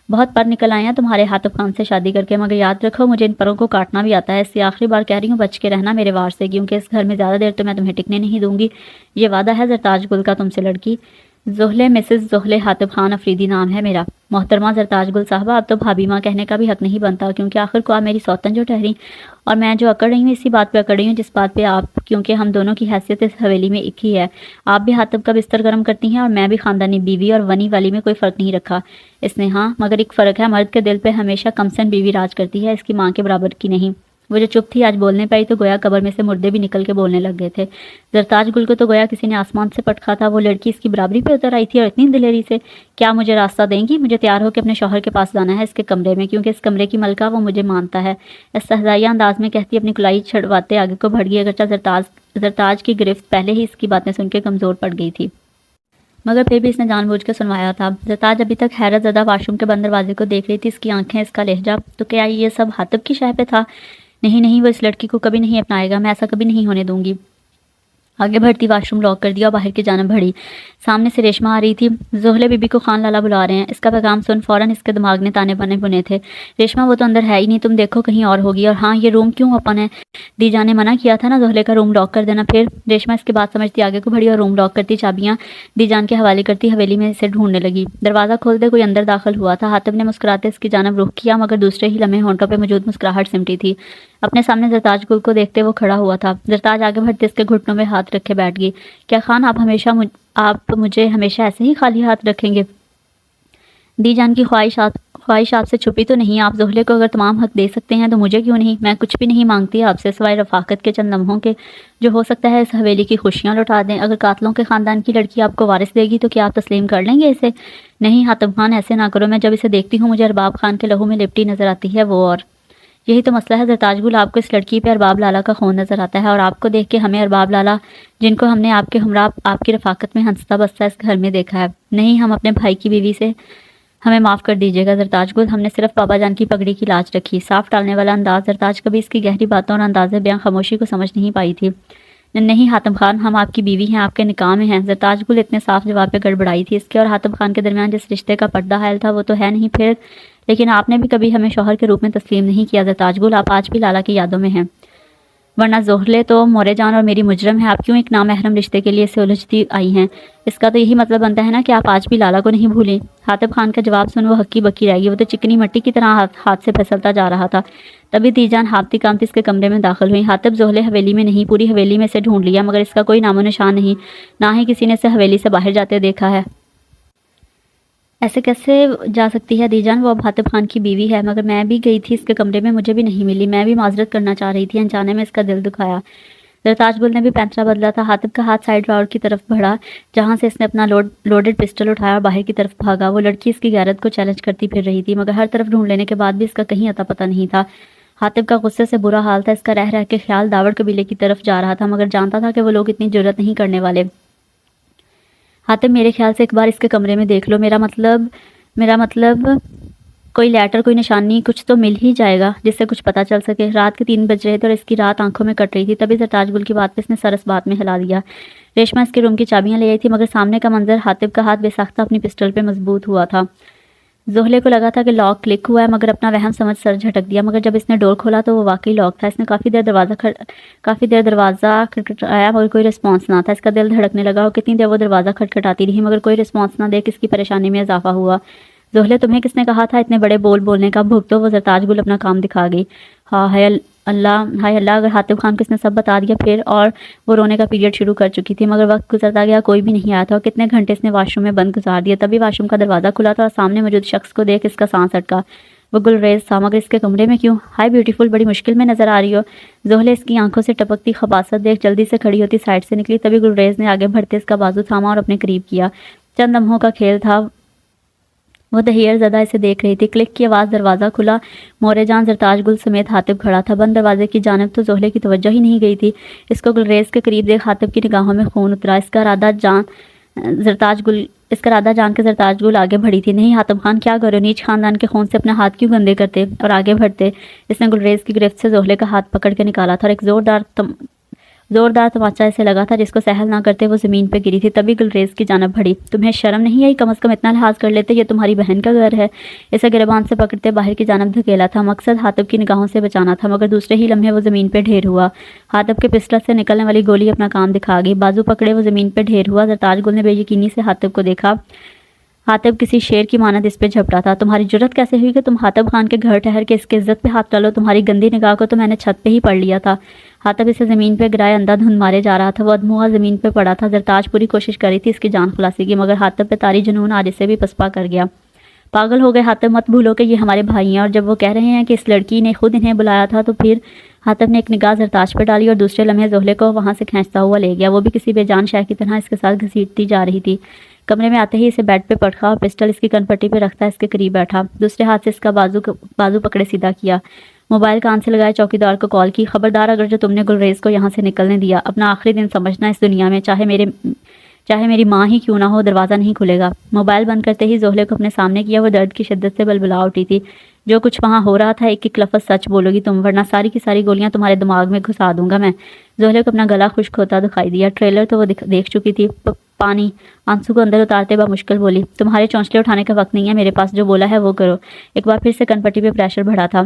بہت پر نکل آئے ہیں تمہارے حاتب خان سے شادی کر کے، مگر یاد رکھو مجھے ان پروں کو کاٹنا بھی آتا ہے۔ اس سے آخری بار کہہ رہی ہوں، بچ کے رہنا میرے وار سے، کیونکہ اس گھر میں زیادہ دیر تو میں تمہیں ٹکنے نہیں دوں گی۔ یہ وعدہ ہے زرتاج گل کا تم سے لڑکی۔ زہلے مسز زہلے حاتب خان افریدی نام ہے میرا۔ محترمہ زرتاج گل صاحبہ، اب تو بھابھی ماں کہنے کا بھی حق نہیں بنتا، کیونکہ آخر کو آپ میری سوتن جو ٹھہری، اور میں جو اکڑ رہی ہوں اسی بات پہ اکڑ رہی ہوں جس بات پہ آپ، کیونکہ ہم دونوں کی حیثیت اس حویلی میں ایک ہی ہے۔ آپ بھی حاتب کا بستر گرم کرتی ہیں اور میں بھی خاندانی بیوی اور ونی والی میں کوئی فرق نہیں رکھا اس نے۔ ہاں مگر ایک فرق ہے، مرد کے دل پہ ہمیشہ کمسن بیوی راج کرتی ہے، اس کی ماں کے برابر کی نہیں۔ وہ جو چپ تھی آج بولنے پائی تو گویا قبر میں سے مردے بھی نکل کے بولنے لگ گئے تھے۔ زرتاج گل کو تو گویا کسی نے آسمان سے پٹکا تھا، وہ لڑکی اس کی برابری پہ اتر آئی تھی اور اتنی دلیری سے۔ کیا مجھے راستہ دیں گی؟ مجھے تیار ہو کے اپنے شوہر کے پاس جانا ہے، اس کے کمرے میں، کیونکہ اس کمرے کی ملکہ وہ مجھے مانتا ہے، استہزائیہ انداز میں کہتی اپنی کلائی چھڑواتے آگے کو بڑھ گئی، اگرچہ زرتاج کی گرفت پہلے ہی اس کی باتیں سن کے کمزور پڑ گئی تھی، مگر پھر بھی اس نے جان بوجھ کے سنوایا تھا۔ زرتاج ابھی تک حیرت زدہ واش روم کے بند دروازے کو دیکھ رہی تھی، اس کی آنکھیں، اس کا لہجہ، تو کیا یہ سب حاتب کی شہ پہ تھا؟ نہیں نہیں، وہ اس لڑکی کو کبھی نہیں اپنائے گا، میں ایسا کبھی نہیں ہونے دوں گی۔ آگے بڑھتی واش روم لاک کر دیا اور باہر کی جانب بڑھی۔ سامنے سے ریشمہ آ رہی تھی۔ زہلے بی بی کو خان لالا بلا رہے ہیں، اس کا پیغام سن فوراً اس کے دماغ نے تانے بانے بنے تھے۔ ریشمہ وہ تو اندر ہے ہی نہیں، تم دیکھو کہیں اور ہوگی، اور ہاں یہ روم کیوں اوپن ہے؟ دی جان نے منع کیا تھا نا زہلے کا روم لاک کر دینا۔ پھر ریشمہ اس کی بات سمجھتی آگے کو بڑھی اور روم لاک کرتی چابیاں دی جان کے حوالے کرتی حویلی میں سے ڈھونڈنے لگی۔ دروازہ کھولتے کوئی اندر داخل ہوا تھا۔ حاتب نے مسکراتے اس کی جانب رخ کیا، مگر دوسرے ہی لمحے ہونٹوں پہ موجود مسکراہٹ سمٹی تھی۔ اپنے سامنے زرتاج گل کو دیکھتے وہ کھڑا ہوا تھا۔ زرتاج آگے بڑھتے اس کے گھٹنوں میں ہاتھ رکھے بیٹھ گئی۔ کیا خان آپ مجھے ہمیشہ ایسے ہی خالی ہاتھ رکھیں گے؟ دی جان کی خواہش آپ سے چھپی تو نہیں؟ آپ زہلے کو اگر تمام حق دے سکتے ہیں تو مجھے کیوں نہیں؟ میں کچھ بھی نہیں مانگتی آپ سے سوائے رفاقت کے چند لمحوں کے، جو ہو سکتا ہے اس حویلی کی خوشیاں لوٹا دیں۔ اگر قاتلوں کے خاندان کی لڑکی آپ کو وارث دے گی تو کیا آپ تسلیم کر لیں گے اسے؟ نہیں حاتب خان، ایسے نہ کرو، میں جب اسے دیکھتی ہوں مجھے ارباب خان کے لہو میں لپٹی نظر آتی ہے وہ، اور یہی تو مسئلہ ہے زرتاج گل، آپ کو اس لڑکی پہ ارباب لالا کا خون نظر آتا ہے، اور آپ کو دیکھ کے ہمیں ارباب لالا، جن کو ہم نے آپ کے ہمراہ آپ کی رفاقت میں ہنستا بستا اس گھر میں دیکھا ہے۔ نہیں، ہم اپنے بھائی کی بیوی سے، ہمیں معاف کر دیجیے گا زرتاج گل، ہم نے صرف بابا جان کی پگڑی کی لاج رکھی۔ صاف ٹالنے والا انداز، زرتاج کبھی اس کی گہری باتوں اور انداز بیاں خاموشی کو سمجھ نہیں پائی تھی۔ نہیں حاتم خان، ہم آپ کی بیوی ہیں، آپ کے نکاح میں ہیں۔ زرتاج گل اتنے صاف جواب پہ گڑبڑائی تھی۔ اس کے اور حاتم خان کے درمیان جس رشتے کا پردہ حائل تھا وہ تو ہے نہیں پھر، لیکن آپ نے بھی کبھی ہمیں شوہر کے روپ میں تسلیم نہیں کیا زرتاج گل، آپ آج بھی لالا کی یادوں میں ہیں، ورنہ زہلے تو مورے جان اور میری مجرم ہے، آپ کیوں ایک نامحرم رشتے کے لیے اسے الجھتی آئی ہیں؟ اس کا تو یہی مطلب بنتا ہے نا کہ آپ آج بھی لالا کو نہیں بھولیں۔ حاتب خان کا جواب سن وہ ہکی بکی رہ گئی، وہ تو چکنی مٹی کی طرح ہاتھ سے پھسلتا جا رہا تھا۔ تبھی دی جان ہاپتی کامتی اس کے کمرے میں داخل ہوئی۔ حاتب زہلے حویلی میں نہیں، پوری حویلی میں سے ڈھونڈ لیا، مگر اس کا کوئی نام و نشان نہیں، نہ ہی کسی نے اسے حویلی سے باہر جاتے دیکھا ہے۔ ایسے کیسے جا سکتی ہے دی جان؟ وہ اب حاتب خان کی بیوی ہے، مگر میں بھی گئی تھی اس کے کمرے میں، مجھے بھی نہیں ملی، میں بھی معذرت کرنا چاہ رہی تھی، انجانے میں اس کا دل دکھایا۔ زرتاج گل نے بھی پینترا بدلا تھا۔ حاتب کا ہاتھ سائڈ ڈراور کی طرف بڑھا، جہاں سے اس نے اپنا لوڈڈ پسٹل اٹھایا اور باہر کی طرف بھاگا۔ وہ لڑکی اس کی غیرت کو چیلنج کرتی پھر رہی تھی، مگر ہر طرف ڈھونڈ لینے کے بعد بھی اس کا کہیں اتا پتہ نہیں تھا۔ حاتب کا غصے سے برا حال تھا، اس کا رہ رہ کے خیال داوڑ قبیلے کی طرف جا رہا تھا، مگر جانتا تھا کہ وہ لوگ اتنی جرأت نہیں کرنے والے۔ حاتب میرے خیال سے ایک بار اس کے کمرے میں دیکھ لو، میرا مطلب کوئی لیٹر، کوئی نشانی، کچھ تو مل ہی جائے گا جس سے کچھ پتہ چل سکے۔ رات کے 3 بج رہے تھے اور اس کی رات آنکھوں میں کٹ رہی تھی، تبھی زرتاج گل کی بات پہ اس نے سر اس بات میں ہلا دیا۔ ریشمہ اس کے روم کی چابیاں لے آئی تھی، مگر سامنے کا منظر، حاتب کا ہاتھ بے ساختہ اپنی پسٹل پہ مضبوط ہوا تھا۔ زہلے کو لگا تھا کہ لاک کلک ہوا ہے، مگر اپنا وہم سمجھ سر جھٹک دیا، مگر جب اس نے ڈور کھولا تو وہ واقعی لاک تھا۔ اس نے کافی دیر دروازہ کھٹکھٹایا مگر کوئی رسپانس نہ تھا۔ اس کا دل دھڑکنے لگا اور کتنی دیر وہ دروازہ کھٹکھٹاتی رہی، مگر کوئی رسپانس نہ دیکھ اس کی پریشانی میں اضافہ ہوا۔ زہلے، تمہیں کس نے کہا تھا اتنے بڑے بول بولنے کا؟ بھگتو، وہ زرتاج گل اپنا کام دکھا گئی۔ ہائے اللہ، اگر حاتب خان کو اس نے سب بتا دیا پھر؟ اور وہ رونے کا پیریڈ شروع کر چکی تھی، مگر وقت گزرتا گیا، کوئی بھی نہیں آیا تھا اور کتنے گھنٹے اس نے واش روم میں بند گزار دیا۔ تبھی واش روم کا دروازہ کھلا تھا اور سامنے موجود شخص کو دیکھ اس کا سانس اٹکا۔ وہ گلریز تھا، مگر اس کے کمرے میں کیوں؟ ہائی بیوٹیفل، بڑی مشکل میں نظر آ رہی ہو۔ زہلے اس کی آنکھوں سے ٹپکتی خباثت دیکھ جلدی سے کھڑی ہوتی سائڈ سے نکلی، تبھی گلریز نے آگے بڑھتے اس کا بازو تھاما اور اپنے قریب کیا۔ چند لمحوں کا کھیل تھا، وہ تحیر زدہ اسے دیکھ رہی تھی۔ کلک کی آواز، دروازہ کھلا، مورے جان زرتاج گل سمیت حاتب کھڑا تھا۔ بند دروازے کی جانب تو زہلے کی توجہ ہی نہیں گئی تھی۔ اس کو گلریز کے قریب دیکھ حاتب کی نگاہوں میں خون اترا۔ اس کا ارادہ جان کے زرتاج گل آگے بڑھی تھی۔ نہیں حاتم خان، کیا کرو؟ نیچ خاندان کے خون سے اپنے ہاتھ کیوں گندے کرتے اور آگے بڑھتے؟ اس نے گلریز کی گرفت سے زہلے کا ہاتھ پکڑ کے نکالا تھا اور ایک زوردار تماچا اسے لگا تھا، جس کو سہل نہ کرتے وہ زمین پہ گری تھی۔ تبھی گلریز کی جانب بڑھی۔ تمہیں شرم نہیں آئی؟ کم از کم اتنا لحاظ کر لیتے، یہ تمہاری بہن کا گھر ہے۔ اسے گریبان سے پکڑتے باہر کی جانب دھکیلا تھا، مقصد حاتب کی نگاہوں سے بچانا تھا، مگر دوسرے ہی لمحے وہ زمین پہ ڈھیر ہوا۔ حاتب کے پسٹل سے نکلنے والی گولی اپنا کام دکھا گئی، بازو پکڑے وہ زمین پہ ڈھیر ہوا۔ زرتاج گل نے بے یقینی سے حاتب کو دیکھا۔ حاتب کسی شیر کی مانند اس پہ جھپٹا تھا۔ تمہاری جرت کیسے ہوئی کہ تم حاتب خان کے گھر ٹھہر کے اس کی عزت پہ ہاتھ ڈالو؟ تمہاری گندی نگاہ کو تو میں نے چھت پہ ہی پڑھ لیا تھا۔ حاتب اسے زمین پہ گرائے اندھا دھند مارے جا رہا تھا، وہ ادموا زمین پہ پڑا تھا۔ زرتاج پوری کوشش کر رہی تھی اس کی جان خلاصی کی، مگر حاتب پہ طاری جنون آج اسے بھی پسپا کر گیا۔ پاگل ہو گئے حاتب، مت بھولو کہ یہ ہمارے بھائی ہیں، اور جب وہ کہہ رہے ہیں کہ اس لڑکی نے خود انہیں بلایا تھا تو پھر حاتب نے ایک نگاہ زرتاج پہ ڈالی اور دوسرے لمحے زحلے کو وہاں سے کھینچتا ہوا لے گیا۔ وہ بھی کسی بے جان شے کی طرح اس کے ساتھ گھسیٹتی جا رہی تھی۔ کمرے میں آتے ہی اسے بیڈ پہ پٹکا اور پسٹل اس کی کن پٹی پہ رکھتا اس کے قریب بیٹھا، دوسرے ہاتھ سے اس کا بازو پکڑے سیدھا کیا۔ موبائل کان سے لگائے چوکیدار کو کال کی۔ خبردار، اگر جو تم نے گلریز کو یہاں سے نکلنے دیا، اپنا آخری دن سمجھنا اس دنیا میں، چاہے میری ماں ہی کیوں نہ ہو، دروازہ نہیں کھلے گا۔ موبائل بند کرتے ہی زحلے کو اپنے سامنے کیا، وہ درد کی شدت سے بلبلا اٹھی تھی۔ جو کچھ وہاں ہو رہا تھا، ایک ایک لفظ سچ بولو گی تم، ورنہ ساری کی ساری گولیاں تمہارے دماغ میں گھسا دوں گا میں۔ زحلے کو اپنا گلا خشک ہوتا دکھائی دیا۔ ٹریلر تو وہ دیکھ چکی تھی۔ پانی آنسو کو اندر اتارتے بمشکل بولی، تمہارے چونچلے اٹھانے کا وقت نہیں ہے میرے پاس، جو بولا ہے وہ کرو۔ ایک بار پھر سے کن پٹی پہ پریشر بڑھا تھا۔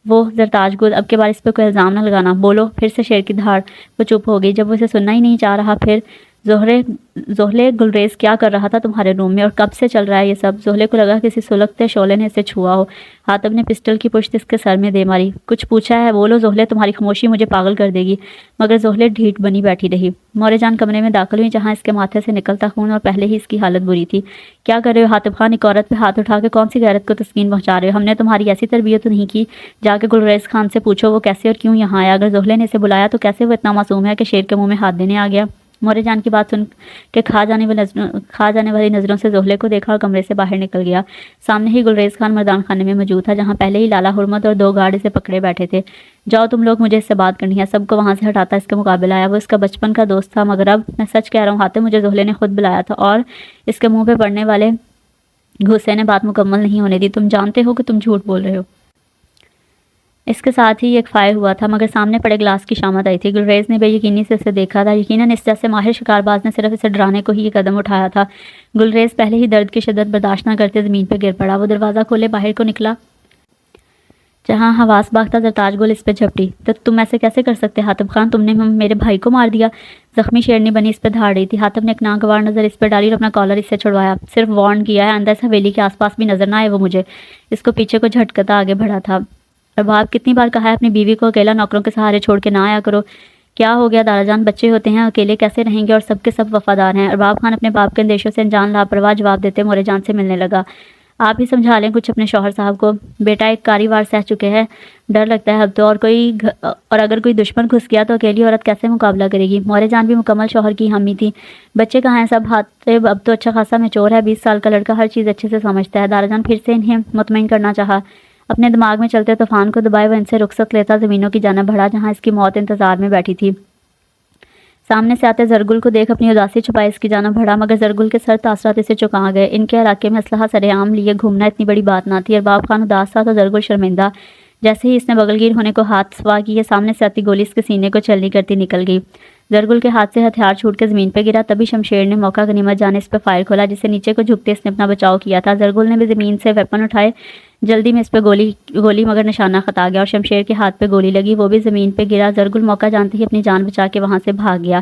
وہ زرتاج گل، اب کے بار اس پہ کوئی الزام نہ لگانا، بولو۔ پھر سے شیر کی دھاڑ۔ وہ چپ ہو گئی۔ جب وہ اسے سننا ہی نہیں چاہ رہا، پھر زحلے گلریز کیا کر رہا تھا تمہارے روم میں، اور کب سے چل رہا ہے یہ سب؟ زحلے کو لگا کسی سلگتے شعلے نے اسے چھوا ہو۔ حاتب نے پسٹل کی پشت اس کے سر میں دے ماری۔ کچھ پوچھا ہے؟ بولو زحلے، تمہاری خاموشی مجھے پاگل کر دے گی۔ مگر زحلے ڈھیٹ بنی بیٹھی رہی۔ مورے جان کمرے میں داخل ہوئی، جہاں اس کے ماتھے سے نکلتا خون اور پہلے ہی اس کی حالت بری تھی۔ کیا کر رہے ہو حاتب خان؟ ایک عورت پہ ہاتھ اٹھا کے کون سی غیرت کو تسکین پہنچا رہے ہو؟ ہم نے تمہاری ایسی تربیت نہیں کی۔ جا کے گلریز خان سے پوچھو وہ کیسے اور کیوں یہاں آیا۔ اگر زحلے نے اسے بلایا تو کیسے وہ اتنا معصوم ہے کہ شیر کے منہ میں ہاتھ دینے آ گیا؟ مورے جان کی بات سن کے کھا جانے والی نظروں سے زحلے کو دیکھا اور کمرے سے باہر نکل گیا۔ سامنے ہی گلریز خان مردان خانے میں موجود تھا، جہاں پہلے ہی لالا حرمت اور 2 گارڈ اسے پکڑے بیٹھے تھے۔ جاؤ تم لوگ، مجھے اس سے بات کرنی ہے۔ سب کو وہاں سے ہٹاتا اس کے مقابلے آیا۔ وہ اس کا بچپن کا دوست تھا، مگر اب میں سچ کہہ رہا ہوں حاتم، مجھے زحلے نے خود بلایا تھا، اور اس کے منہ پہ پڑنے والے غصے نے بات مکمل نہیں ہونے دی۔ تم جانتے ہو کہ تم جھوٹ بول رہے ہو۔ اس کے ساتھ ہی ایک فائر ہوا تھا، مگر سامنے پڑے گلاس کی شامت آئی تھی۔ گلریز نے بے یقینی سے اسے دیکھا تھا۔ یقیناً اس جیسے ماہر شکار باز نے صرف اسے ڈرانے کو ہی یہ قدم اٹھایا تھا۔ گلریز پہلے ہی درد کی شدت برداشت نہ کرتے زمین پہ گر پڑا۔ وہ دروازہ کھولے باہر کو نکلا، جہاں حواس باختہ زرتاج گل اس پہ جھپٹی۔ تو تم ایسے کیسے کر سکتے حاتب خان؟ تم نے میرے بھائی کو مار دیا۔ زخمی شیرنی بنی اس پہ دھاڑ رہی تھی۔ حاتب نے ایک ناگوار نظر اس پہ ڈالی اور اپنا کالر اس سے چھڑوایا۔ صرف وارن کیا ہے، اندر سے حویلی کے آس پاس بھی نظر نہ آئے وہ مجھے۔ اس کو پیچھے کو جھٹکتا آگے بڑھا تھا۔ ارباب، کتنی بار کہا ہے اپنی بیوی کو اکیلا نوکروں کے سہارے چھوڑ کے نہ آیا کرو۔ کیا ہو گیا دادا جان؟ بچے ہوتے ہیں، اکیلے کیسے رہیں گے، اور سب کے سب وفادار ہیں۔ ارباب خان اپنے باپ کے اندیشوں سے انجان لاپرواہ جواب دیتے مورے جان سے ملنے لگا۔ آپ ہی سمجھا لیں کچھ اپنے شوہر صاحب کو۔ بیٹا ایک کاری وار سہ چکے ہیں، ڈر لگتا ہے اب تو، اور اگر کوئی دشمن گھس گیا تو اکیلی عورت کیسے مقابلہ کرے گی؟ مورے جان بھی مکمل شوہر کی حامی تھی۔ بچے کہاں ہیں سب؟ حاتب اب تو اچھا خاصا میچور ہے، 20 سال کا لڑکا، ہر چیز اچھے سے سمجھتا ہے۔ دادا جان پھر سے انہیں مطمئن کرنا چاہا۔ اپنے دماغ میں چلتے طوفان کو دبائے وہ ان سے رخصت لیتا زمینوں کی جانب بڑھا، جہاں اس کی موت انتظار میں بیٹھی تھی۔ سامنے سے آتے زرگل کو دیکھ اپنی اداسی چھپائے اس کی جانب بڑھا، مگر زرگل کے سر تاثرات اسے چکا گئے۔ ان کے علاقے میں اسلحہ سر عام لیے گھومنا اتنی بڑی بات نہ تھی۔ ارباب خان اداس تھا تو زرگل شرمندہ۔ جیسے ہی اس نے بغل گیر ہونے کو ہاتھ سوا کیے، سامنے سے آتی گولی اس کے سینے کو چھلنی کرتی نکل گئی۔ زرگل کے ہاتھ سے ہتھیار چھوٹ کے زمین پہ گرا، تبھی شمشیر نے موقع غنیمت جانے اس پہ فائر کھولا، جسے نیچے کو جھکتے اس نے اپنا بچاؤ کیا تھا۔ زرگل نے بھی زمین سے ویپن اٹھائے، جلدی میں اس پہ گولی مگر نشانہ خطا گیا اور شمشیر کے ہاتھ پہ گولی لگی، وہ بھی زمین پہ گرا۔ زرگل موقع جانتے ہی اپنی جان بچا کے وہاں سے بھاگ گیا۔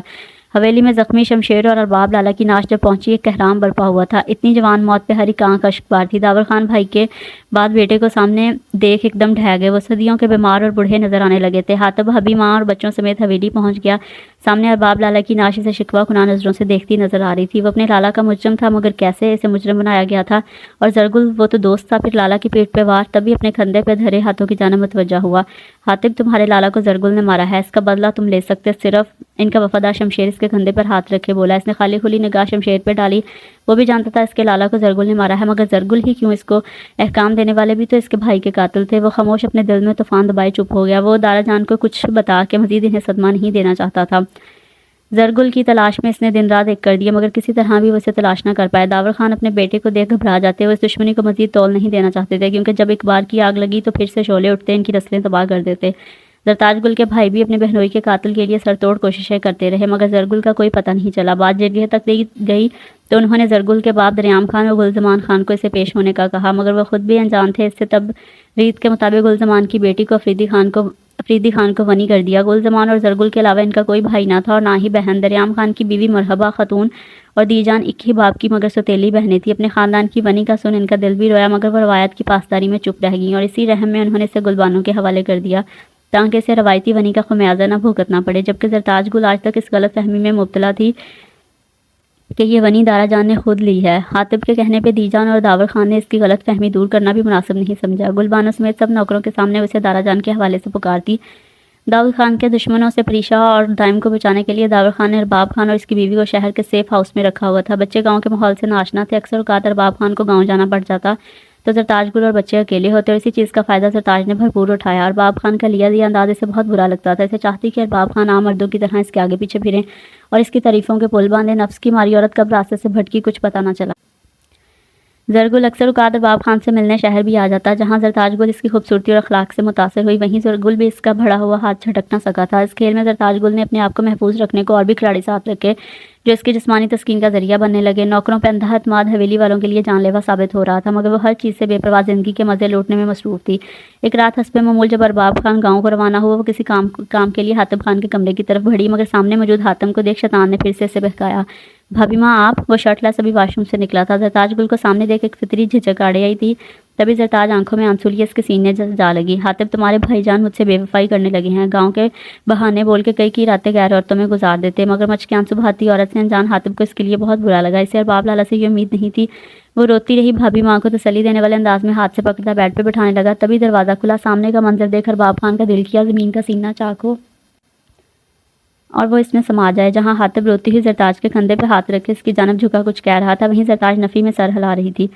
حویلی میں زخمی شمشیر اور ارباب لالا کی ناش جب پہنچی، ایک کہرام برپا ہوا تھا۔ اتنی جوان موت پہ ہر ایک آنکھ اشک بار تھی۔ داور خان بھائی کے بعد بیٹے کو سامنے دیکھ ایک دم ڈھہ گئے۔ وہ صدیوں کے بیمار اور بوڑھے نظر آنے لگے تھے۔ حاتب حبی ماں اور بچوں سمیت حویلی پہنچ گیا۔ سامنے ارباب لالا کی ناش اسے شکوہ کناں نظروں سے دیکھتی نظر آ رہی تھی۔ وہ اپنے لالا کا مجرم تھا، مگر کیسے اسے مجرم بنایا گیا تھا؟ اور زرگل وہ تو دوست تھا، پھر لالا کی پیٹ پہ وار، تبھی اپنے کندھے پہ دھرے ہاتھوں کی جانب متوجہ ہوا۔ حاتب، تمہارے لالا کو زرگل نے مارا ہے، اس کا بدلہ تم لے سکتے، صرف ان کا وفادار شمشیر اس کے کندھے پر ہاتھ رکھے بولا۔ اس نے خالی کھلی نگاہ شمشیر پہ ڈالی۔ وہ بھی جانتا تھا اس کے لالا کو زرگل نے مارا ہے، مگر زرگل ہی کیوں، اس کو احکام دینے والے بھی تو اس کے بھائی کے قاتل تھے۔ وہ خاموش اپنے دل میں طوفان دبائے چپ ہو گیا۔ وہ دادا جان کو کچھ بتا کے مزید انہیں صدمہ نہیں دینا چاہتا تھا۔ زرگل کی تلاش میں اس نے دن رات ایک کر دیا، مگر کسی طرح بھی وہ اسے تلاش نہ کر پائے۔ داور خان اپنے بیٹے کو دیکھ گھبرا جاتے، وہ اس دشمنی کو مزید تول نہیں دینا چاہتے تھے، کیونکہ جب ایک بار کی آگ لگی تو پھر سے شعلے اٹھتے، ان کی نسلیں تباہ کر دیتے۔ زرتاج گل کے بھائی بھی اپنے بہنوئی کے قاتل کے لیے سر توڑ کوششیں کرتے رہے مگر زرگل کا کوئی پتہ نہیں چلا۔ بات جرگہ تک گئی تو انہوں نے زرگل کے باپ دریام خان اور گلزمان خان کو اسے پیش ہونے کا کہا مگر وہ خود بھی انجان تھے۔ اس سے تب ریت کے مطابق گلزمان کی بیٹی کو افریدی خان کو ونی کر دیا۔ گلزمان اور زرگل کے علاوہ ان کا کوئی بھائی نہ تھا اور نہ ہی بہن۔ دریام خان کی بیوی مرحبا خاتون اور دیجان ایک ہی باپ کی مگر سوتیلی بہنیں تھیں۔ اپنے خاندان کی ونی کا سن ان کا دل بھی رویا مگر وہ روایت کی پاسداری میں چپ رہ گئیں اور اسی رحم میں انہوں نے اسے گلبانوں کے حوالے کر دیا تاکہ اسے روایتی ونی کا خمیازہ نہ بھگتنا پڑے، جبکہ زرتاج گل آج تک اس غلط فہمی میں مبتلا تھی کہ یہ ونی دارا جان نے خود لی ہے۔ حاتب کے کہنے پہ دیجان اور داور خان نے اس کی غلط فہمی دور کرنا بھی مناسب نہیں سمجھا۔ گلبانوں سمیت سب نوکروں کے سامنے اسے دارا جان کے حوالے سے پکارتی۔ داور خان کے دشمنوں سے پریشا اور دائم کو بچانے کے لیے داور خان نے ارباب خان اور اس کی بیوی کو شہر کے سیف ہاؤس میں رکھا ہوا تھا۔ بچے گاؤں کے ماحول سے ناشنا تھے، اکثر اوقات ارباب خان کو گاؤں جانا پڑ جاتا تو زرتاج گل اور بچے اکیلے ہوتے اور اسی چیز کا فائدہ زرتاج نے بھرپور اٹھایا۔ ارباب خان کا لیا دیا انداز اسے بہت برا لگتا تھا، اسے چاہتی کہ ارباب خان عام مردوں کی طرح اس کے آگے پیچھے پھریں اور اس کی تعریفوں کے پل باندھے۔ نفس کی ماری عورت کب راستے سے بھٹکی کچھ پتہ نہ چلا۔ زرگل اکثر اوقات ارباب خان سے ملنے شہر بھی آ جاتا۔ جہاں زرتاج گل اس کی خوبصورتی اور اخلاق سے متاثر ہوئی وہیں زرگل بھی اس کا بڑھا ہوا ہاتھ جھٹک نہ سکا تھا۔ اس کھیل میں زرتاج گل نے اپنے آپ کو محفوظ رکھنے کو اور بھی کھلاڑی ساتھ رکھے جو اس کی جسمانی تسکین کا ذریعہ بننے لگے۔ نوکروں پہ اندھا اعتماد حویلی والوں کے لیے جان لیوا ثابت ہو رہا تھا مگر وہ ہر چیز سے بے پرواہ زندگی کے مزے لوٹنے میں مصروف تھی۔ ایک رات حسب معمول جب ارباب خان گاؤں کو روانہ ہوا وہ کسی کام کے لیے حاتب خان کے کمرے کی طرف بڑھی مگر سامنے موجود حاتم کو دیکھ شیطان نے پھر سے اسے بہکایا۔ بھابھی ماں آپ، وہ شرٹلیس ابھی واش روم سے نکلا تھا۔ زرتاج گل کو سامنے دیکھ ایک فطری جھجک آڑے آئی تھی، تبھی زرتاج آنکھوں میں آنسو لیے اس کے سینے جا لگی۔ حاتب تمہارے بھائی جان مجھ سے بے وفائی کرنے لگے ہیں، گاؤں کے بہانے بول کے کئی کی راتیں غیر عورتوں میں گزار دیتے مگر مچ کے آنسو بہاتی عورت سے انجان حاتب کو اس کے لیے بہت برا لگا۔ اسے ارباب لالا سے یہ امید نہیں تھی۔ وہ روتی رہی، بھابھی ماں کو تسلی دینے والے انداز میں ہاتھ سے پکڑتا بیڈ پہ بٹھانے لگا، تبھی دروازہ کھلا۔ سامنے کا منظر دیکھ ارباب خان کا دل کیا زمین کا سینہ چاک ہو اور وہ اس میں سما جائے۔ جہاں حاتب روتی ہوئی زرتاج کے کندھے پہ ہاتھ رکھے اس کی جانب جھکا کچھ کہہ رہا تھا وہیں زرتاج نفی میں سر ہلا رہی تھی۔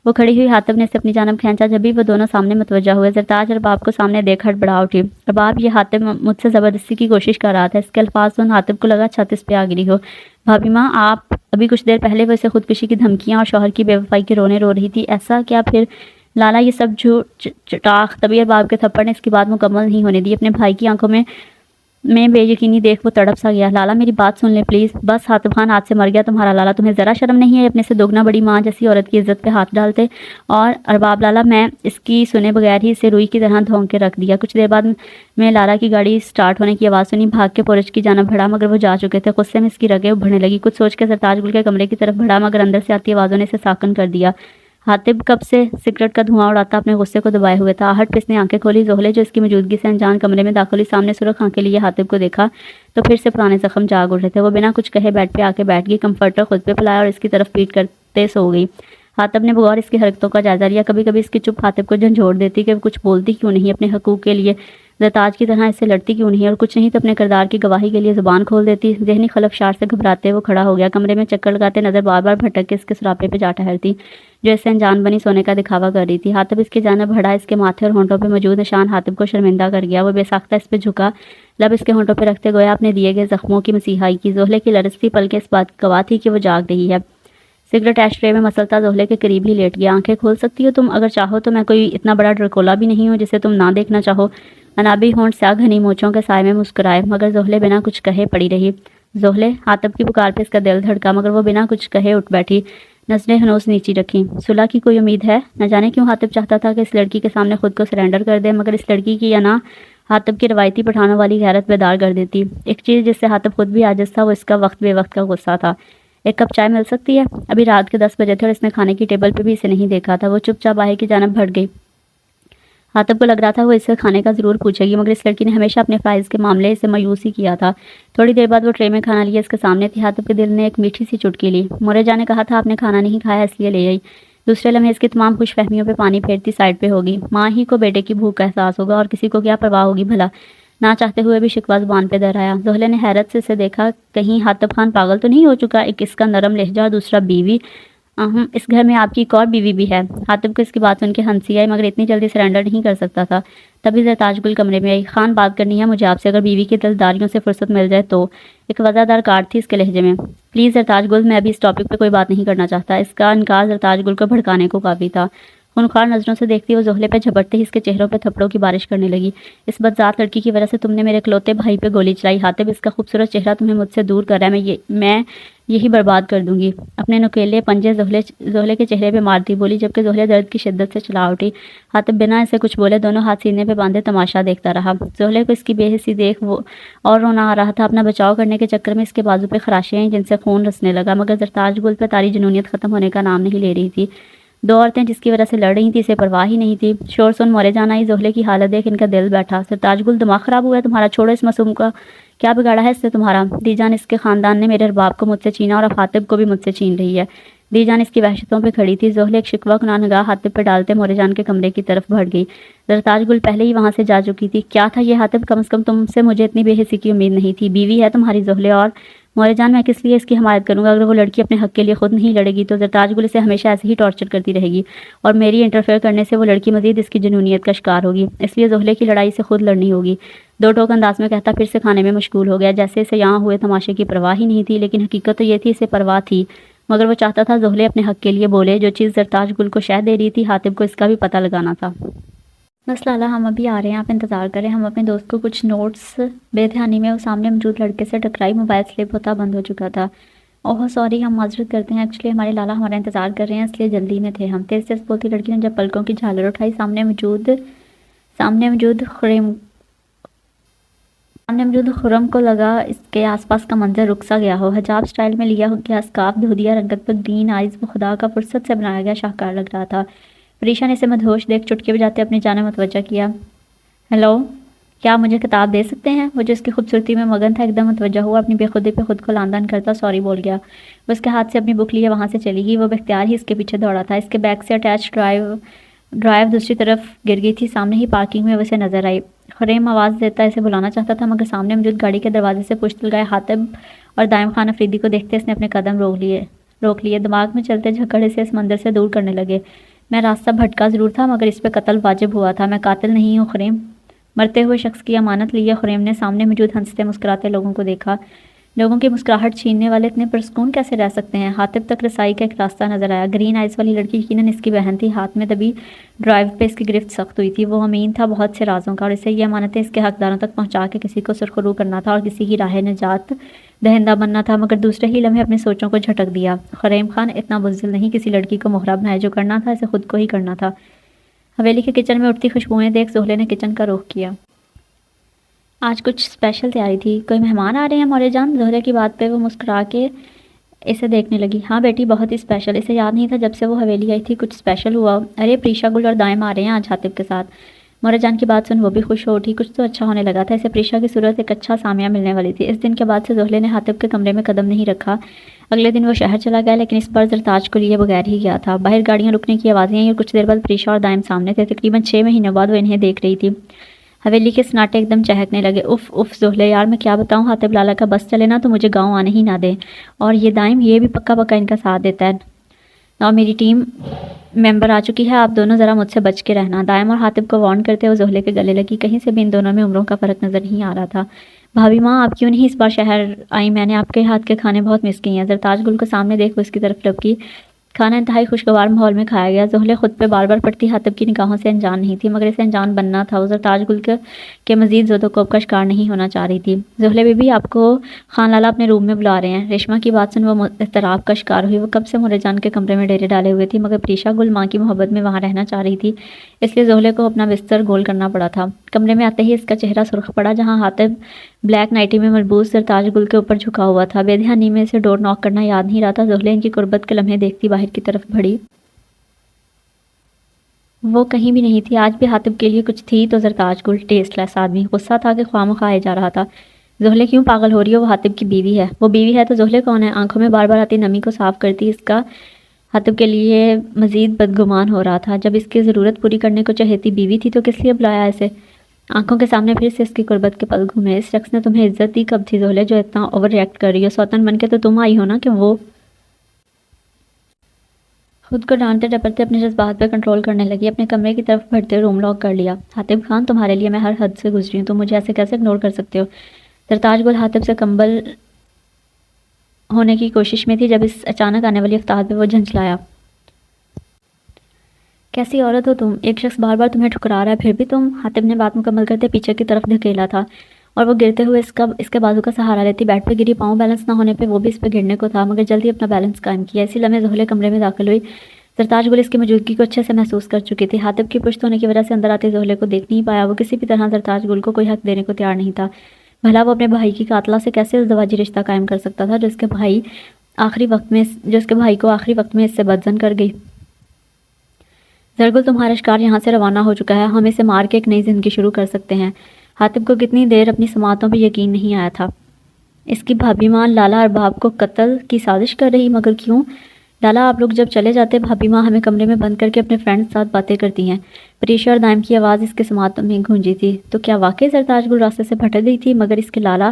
وہ کھڑی ہوئی حاتب نے اسے اپنی جانب کھینچا، جب بھی وہ دونوں سامنے متوجہ ہوئے زرتاج ارباب کو سامنے دیکھ ہڑبڑا اٹھی۔ ارباب، یہ حاتب مجھ سے زبردستی کی کوشش کر رہا تھا۔ اس کے الفاظ سن حاتب کو لگا چھت اس پہ آ گری ہو۔ بھابھی ماں آپ، ابھی کچھ دیر پہلے وہ اسے خودکشی کی دھمکیاں اور شوہر کی بے وفائی کے رونے رو رہی تھی، ایسا کیا پھر لالا یہ سب جھوٹ چٹاخ؟ تبھی ارباب کے تھپڑ نے اس کی بات مکمل نہیں ہونے دی۔ اپنے بھائی کی آنکھوں میں بے یقینی دیکھ وہ تڑپ سا گیا۔ لالا میری بات سن لے پلیز۔ بس حاتب خان ہاتھ سے مر گیا تمہارا لالا، تمہیں ذرا شرم نہیں ہے اپنے سے دوگنا بڑی ماں جیسی عورت کی عزت پہ ہاتھ ڈالتے؟ اور ارباب لالا، میں اس کی سنے بغیر ہی اسے روئی کی طرح دھونک کے رکھ دیا۔ کچھ دیر بعد میں لالا کی گاڑی سٹارٹ ہونے کی آواز سنی، بھاگ کے پورچ کی جانب بڑھا مگر وہ جا چکے تھے۔ غصے میں اس کی رگیں ابھرنے لگی، کچھ سوچ کے زرتاج گل کے کمرے کی طرف بڑھا مگر اندر سے آتی آوازوں نے اسے ساکن کر دیا۔ حاتب کب سے سگریٹ کا دھواں اڑاتا اپنے غصے کو دبائے ہوئے تھا۔ آہٹ پہ اس نے آنکھیں کھولی۔ زہلے جو اس کی موجودگی سے انجان کمرے میں داخل ہوئی سامنے سرخ آنکھیں لیے حاتب کو دیکھا تو پھر سے پرانے زخم جاگ اٹھے تھے۔ وہ بنا کچھ کہے بیڈ پہ آ کے بیٹھ گئی، کمفرٹر خود پہ پلایا اور اس کی طرف پیٹ کرتے سو گئی۔ حاتب نے بغور اس کی حرکتوں کا جائزہ لیا، کبھی کبھی اس کی چپ حاتب کو جھنجھوڑ دیتی کہ وہ کچھ بولتی کیوں نہیں اپنے حقوق کے لیے، زرتاج کی طرح اس سے لڑتی کیوں نہیں اور کچھ نہیں تو اپنے کردار کی گواہی کے لیے زبان کھول دیتی۔ ذہنی خلفشار سے گھبراتے وہ کھڑا ہو گیا، کمرے میں چکر لگاتے نظر بار بار بھٹک کے اس کے سراپے پہ جا ٹھہرتی جو اس سے انجان بنی سونے کا دکھاوا کر رہی تھی۔ حاتب اس کی جانب بڑھا، اس کے ماتھے اور ہونٹوں پہ موجود نشان حاتب کو شرمندہ کر گیا۔ وہ بے ساختہ اس پہ جھکا، لب اس کے ہونٹوں پہ رکھتے گویا اپنے دیے گئے زخموں کی مسیحائی کی۔ زہلے کی لرزتی پلکیں اس بات کی گواہ تھی کہ وہ جاگ رہی ہے۔ سگریٹ ایش ٹرے میں مسلتا زہلے کے قریب ہی لیٹ گیا۔ آنکھیں کھول سکتی ہو تم اگر چاہو تو، میں کوئی اتنا بڑا ڈرکولا بھی نہیں ہوں جسے تم نہ دیکھنا چاہو۔ انابی ہونٹ سیاہ گھنی مونچھوں کے سائے میں مسکرائے مگر زہلے بنا کچھ کہے پڑی رہی۔ زہلے، حاتب کی پکار پہ اس کا دل دھڑکا مگر وہ بنا کچھ کہے اٹھ بیٹھی، نظریں ہنوز نیچی رکھی۔ صلح کی کوئی امید ہے؟ نہ جانے کیوں حاتب چاہتا تھا کہ اس لڑکی کے سامنے خود کو سرنڈر کر دے مگر اس لڑکی کی انا حاتب کی روایتی پٹھانوں والی غیرت بیدار کر دیتی۔ ایک چیز جس سے حاتب خود بھی عاجز تھا وہ اس کا وقت بے وقت کا غصہ تھا۔ ایک کپ چائے مل سکتی ہے؟ ابھی رات کے 10 بجے تھے اور اس نے کھانے کی ٹیبل پہ بھی اسے نہیں دیکھا تھا۔ وہ چپ چاپ باہر کی جانب بڑھ گئی۔ حاتب کو لگ رہا تھا وہ اس سے کھانے کا ضرور پوچھے گی مگر اس لڑکی نے ہمیشہ اپنے فرائض کے معاملے سے مایوس ہی کیا تھا۔ تھوڑی دیر بعد وہ ٹرے میں کھانا لیے اس کے سامنے تھی۔ حاتب کے دل نے ایک میٹھی سی چٹکی لی۔ مورے جان نے کہا تھا آپ نے کھانا نہیں کھایا اس لیے لے آئی۔ دوسرے لمحے اس کی تمام خوش فہمیوں پہ پانی پھیرتی سائڈ پہ ہوگی۔ ماں ہی کو بیٹے کی بھوک کا احساس ہوگا اور کسی کو کیا پرواہ ہوگی بھلا۔ نہ چاہتے ہوئے بھی شکوہ زبان پہ دہرایا۔ زہلے نے حیرت سے اسے دیکھا، کہیں حاتب خان پاگل تو نہیں ہو چکا؟ ایک اس کا نرم لہجہ اور دوسرا بیوی، اس گھر میں آپ کی ایک اور بیوی بھی ہے۔ حاتب کو اس کی بات سن کے ہنسی آئی مگر اتنی جلدی سرنڈر نہیں کر سکتا تھا۔ تبھی زرتاج گل کمرے میں آئی۔ خان بات کرنی ہے مجھے آپ سے، اگر بیوی کی دلداریوں سے فرصت مل جائے تو۔ ایک وضاحت کارڈ تھی اس کے لہجے میں۔ پلیز زرتاج گل، میں ابھی اس ٹاپک پہ کوئی بات نہیں کرنا چاہتا۔ اس کا انکار زرتاج گل کو بھڑکانے کو کافی تھا۔ خونخوار نظروں سے دیکھتی وہ زہلے پہ جھپٹتے ہی اس کے چہروں پہ تھپڑوں کی بارش کرنے لگی۔ اس بدذات لڑکی کی وجہ سے تم نے میرے اکلوتے بھائی پہ گولی چلائی حاتب، اس کا خوبصورت چہرہ تمہیں مجھ سے دور کر رہا ہے، میں یہی برباد کر دوں گی۔ اپنے نکیلے پنجے زہلے کے چہرے پہ مارتی بولی، جبکہ زہلے درد کی شدت سے چلا اٹھی۔ حاتب بنا اسے کچھ بولے دونوں ہاتھ سینے پہ باندھے تماشا دیکھتا رہا۔ زہلے کو اس کی بے حسی دیکھ وہ اور رونا آ رہا تھا۔ اپنا بچاؤ کرنے کے چکر میں اس کے بازو پہ خراشیں آئیں جن سے خون رسنے لگا، مگر زرتاج گل پہ تاری جنونیت ختم ہونے کا نام نہیں لے رہی تھی۔ دو عورتیں جس کی وجہ سے لڑ رہی تھیں اسے پرواہ ہی نہیں تھی۔ شور سن مورے جان آئی، زہلے کی حالت دیکھ ان کا دل بیٹھا۔ سرتاج گل دماغ خراب ہوا ہے تمہارا؟ چھوڑو اس معصوم کا، کیا بگاڑا ہے اس سے تمہارا؟ دی جان اس کے خاندان نے میرے ارباب کو مجھ سے چھینا اور اب حاتب کو بھی مجھ سے چھین رہی ہے۔ دی جان اس کی وحشتوں پہ کھڑی تھی۔ زہلے ایک شکوہ کناہ نگاہ حاتب پہ ڈالتے مورے جان کے کمرے کی طرف بڑھ گئی۔ زرتاج گل پہلے ہی وہاں سے جا چکی تھی۔ کیا تھا یہ حاتب؟ کم از کم تم سے مجھے اتنی بے حسی کی امید نہیں تھی۔ بیوی ہے تمہاری زہلے، اور مورے جان میں کس لیے اس کی حمایت کروں گا؟ اگر وہ لڑکی اپنے حق کے لیے خود نہیں لڑے گی تو زرتاج گل اسے ہمیشہ ایسے ہی ٹارچر کرتی رہے گی اور میری انٹرفیئر کرنے سے وہ لڑکی مزید اس کی جنونیت کا شکار ہوگی۔ اس لیے زہلے کی لڑائی سے خود لڑنی ہوگی۔ دو ٹوک انداز میں کہتا پھر سے کھانے میں مشغول ہو گیا، جیسے اسے یہاں ہوئے تماشے کی پرواہ ہی نہیں تھی، لیکن حقیقت تو یہ تھی اسے پرواہ تھی، مگر وہ چاہتا تھا زہلے اپنے حق کے لیے بولے۔ جو چیز زرتاج گل کو شہ دے رہی تھی حاتب کو اس کا بھی پتہ لگانا تھا۔ بس لالا ہم ابھی آ رہے ہیں، آپ انتظار کریں۔ ہم اپنے دوست کو کچھ نوٹس۔ بے دھیانی میں وہ سامنے موجود لڑکے سے ٹکرائی، موبائل سلپ ہوتا بند ہو چکا تھا۔ اوہ سوری، ہم معذرت کرتے ہیں، ایکچولی ہمارے لالا ہمارا انتظار کر رہے ہیں اس لیے جلدی میں تھے ہم، تیز تیز بولتی لڑکی نے جب پلکوں کی جھالر اٹھائی۔ سامنے موجود خرم کو لگا اس کے آس پاس کا منظر رک سا گیا ہو۔ حجاب سٹائل میں لیا گیا اسکارف دودھیا رنگت پر گرین آئیز وہ خدا کا فرصت سے بنایا گیا شاہکار لگ رہا تھا۔ پریشا نے اسے مدہوش دیکھ چٹکے بجاتے اپنی جانب متوجہ کیا۔ ہیلو، کیا مجھے کتاب دے سکتے ہیں؟ وہ جو اس کی خوبصورتی میں مگن تھا ایک دم متوجہ ہوا، اپنی بے خودی پہ خود کو لاندان کرتا سوری بول گیا۔ وہ اس کے ہاتھ سے اپنی بک لیے وہاں سے چلی گئی۔ وہ باختیار ہی اس کے پیچھے دوڑا تھا۔ اس کے بیک سے اٹیچ ڈرائیو دوسری طرف گر گئی تھی۔ سامنے ہی پارکنگ میں وہ اسے نظر آئی۔ خریم آواز دیتا اسے بلانا چاہتا تھا، مگر سامنے موجود گاڑی کے دروازے سے پشت لگائے حاتب اور دائم خان افریدی کو دیکھتے اس نے اپنے قدم روک لیے۔ دماغ میں چلتے جھکڑ سے اس منظر سے دور کرنے لگے۔ میں راستہ بھٹکا ضرور تھا، مگر اس پہ قتل واجب ہوا تھا۔ میں قاتل نہیں ہوں خریم، مرتے ہوئے شخص کی امانت لی ہے۔ خریم نے سامنے موجود ہنستے مسکراتے لوگوں کو دیکھا۔ لوگوں کی مسکراہٹ چھیننے والے اتنے پرسکون کیسے رہ سکتے ہیں؟ حاتب تک رسائی کا ایک راستہ نظر آیا۔ گرین آئیز والی لڑکی یقیناً اس کی بہن تھی۔ ہاتھ میں دبی ڈرائیو پہ اس کی گرفت سخت ہوئی تھی۔ وہ امین تھا بہت سے رازوں کا، اور اسے یہ امانتیں اس کے حقداروں تک پہنچا کے کسی کو سرخرو کرنا تھا اور کسی کی راہ نجات دہندہ بننا تھا، مگر دوسرے ہی لمحے اپنی سوچوں کو جھٹک دیا۔ خریم خان اتنا بزدل نہیں کسی لڑکی کو مہرا بنائے، جو کرنا تھا اسے خود کو ہی کرنا تھا۔ حویلی کے کچن میں اٹھتی خوشبوئیں دیکھ زہلے نے کچن کا رخ کیا۔ آج کچھ اسپیشل تیاری تھی؟ کوئی مہمان آ رہے ہیں مورے جان؟ زہرے کی بات پہ وہ مسکرا کے اسے دیکھنے لگی۔ ہاں بیٹی، بہت ہی اسپیشل۔ اسے یاد نہیں تھا جب سے وہ حویلی آئی تھی کچھ اسپیشل ہوا۔ ارے پریشا گل اور دائم آ رہے ہیں آج حاتب کے ساتھ۔ مورے جان کی بات سن وہ بھی خوش ہو اٹھی۔ کچھ تو اچھا ہونے لگا تھا، اسے پریشا کی صورت ایک اچھا سامیہ ملنے والی تھی۔ اس دن کے بعد سے زہلے نے حاتب کے کمرے میں قدم نہیں رکھا۔ اگلے دن وہ شہر چلا گیا، لیکن اس بار زرتاج کو لیے بغیر ہی گیا تھا۔ باہر گاڑیاں رکنے کی آوازیں آئیں اور کچھ دیر بعد پریشا اور دائم سامنے تھے۔ تقریباً 6 مہینے بعد وہ انہیں دیکھ رہی تھی۔ حویلی کے سناٹے ایک دم چہکنے لگے۔ اف زہلے یار، میں کیا بتاؤں، حاتب لالا کا بس چلے نا تو مجھے گاؤں آنے ہی نہ دے، اور یہ دائم یہ بھی پکا ان کا ساتھ دیتا ہے، اور میری ٹیم ممبر آ چکی ہے، آپ دونوں ذرا مجھ سے بچ کے رہنا۔ دائم اور حاتب کو وارن کرتے ہوئے زہلے کے گلے لگی۔ کہیں سے بھی ان دونوں میں عمروں کا فرق نظر نہیں آ رہا تھا۔ بھابھی ماں، آپ کیوں نہیں اس بار شہر آئی؟ میں نے آپ کے ہاتھ کے کھانے بہت مس کیے ہیں۔ زرتاج گل کو سامنے دیکھ وہ اس کی طرف لپکی۔ کھانا انتہائی خوشگوار ماحول میں کھایا گیا۔ زہلے خود پہ بار بار پڑتی حاتب کی نگاہوں سے انجان نہیں تھی، مگر اسے انجان بننا تھا۔ وہ زرتاج گل کے مزید زد و کوب کا شکار نہیں ہونا چاہ رہی تھی۔ زہلے بی بی، آپ کو خان لالا اپنے روم میں بلا رہے ہیں۔ ریشما کی بات سن وہ اضطراب کا شکار ہوئی۔ وہ کب سے مورے جان کے کمرے میں ڈیرے ڈالے ہوئے تھی، مگر پریشا گل ماں کی محبت میں وہاں رہنا چاہ رہی تھی، اس لیے زہلے کو اپنا بستر گول کرنا پڑا تھا۔ کمرے میں آتے ہی اس کا چہرہ سرخ پڑا، جہاں حاتب بلیک نائٹی میں ملبوس زرتاج گل کے اوپر جھکا ہوا تھا۔ بے دھیانی میں اسے ڈور ناک کرنا یاد نہیں رہا تھا۔ زہلے ان کی قربت کے لمحے دیکھتی باہر کی طرف بڑھی۔ وہ کہیں بھی نہیں تھی۔ آج بھی حاتب کے لیے کچھ تھی تو زرتاج گل ٹیسٹ لیس آدمی غصہ تھا کہ خواہ مخواہ آئے جا رہا تھا۔ زہلے کیوں پاگل ہو رہی ہے؟ وہ حاتب کی بیوی ہے۔ وہ بیوی ہے تو زہلے کون ہے؟ آنکھوں میں بار بار آتی نمی کو صاف کرتی اس کا حاتب کے لیے مزید بدگمان ہو رہا تھا۔ جب اس کی ضرورت پوری کرنے کو چہیتی بیوی تھی تو کس لیے بلایا اسے؟ آنکھوں کے سامنے پھر سے اس کی قربت کے پل گھومے۔ اس شخص نے تمہیں عزت دی کب تھی زہلے، جو اتنا اوور ریئیکٹ کر رہی ہے؟ سوتن بن کے تو تم آئی ہو نا کہ وہ خود کو ڈانٹتے ڈپٹتے اپنے جذبات پہ کنٹرول کرنے لگی۔ اپنے کمرے کی طرف بڑھتے روم لاک کر لیا۔ حاتب خان، تمہارے لیے میں ہر حد سے گزری ہوں، تم مجھے ایسے کیسے اگنور کر سکتے ہو؟ زرتاج گل حاتب سے کمبل ہونے کی کوشش میں تھی جب اس اچانک آنے والی افتاد پہ وہ جھنجھلایا۔ کیسی عورت ہو تم، ایک شخص بار بار تمہیں ٹھکرا رہا ہے پھر بھی تم. حاتم نے بات مکمل کرتے پیچھے کی طرف دھکیلا تھا اور وہ گرتے ہوئے اس کے بازو کا سہارا لیتی. بیڈ پہ گری، پاؤں بیلنس نہ ہونے پہ وہ بھی اس پہ گرنے کو تھا، مگر جلدی اپنا بیلنس قائم کیا. اسی لمحے زحلے کمرے میں داخل ہوئی. سرتاج گل اس کی موجودگی کو اچھے سے محسوس کر چکی تھی. حاتم کی پشت ہونے کی وجہ سے اندر آتے زحلے کو دیکھ نہیں پایا. وہ کسی بھی طرح سرتاج گل کو کوئی حق دینے کو تیار نہیں تھا. بھلا وہ اپنے بھائی کی قاتلہ سے کیسے ازدواجی رشتہ قائم کر سکتا تھا جو اس کے بھائی کو آخری وقت میں اس سے بدزن کر گئی. زرگل، تمہارا شکار یہاں سے روانہ ہو چکا ہے، ہم اسے مار کے ایک نئی زندگی شروع کر سکتے ہیں. حاتم کو کتنی دیر اپنی سماعتوں پہ یقین نہیں آیا تھا. اس کی بھابھی ماں لالا ارباب کو قتل کی سازش کر رہی، مگر کیوں؟ لالا، آپ لوگ جب چلے جاتے بھابھی ماں ہمیں کمرے میں بند کر کے اپنے فرینڈ ساتھ باتیں کرتی ہیں. پریشا اور دائم کی آواز اس کے سماعتوں میں گونجی تھی. تو کیا واقعی سرتاج گل راستے سے بھٹک گئی تھی؟ مگر اس کے لالا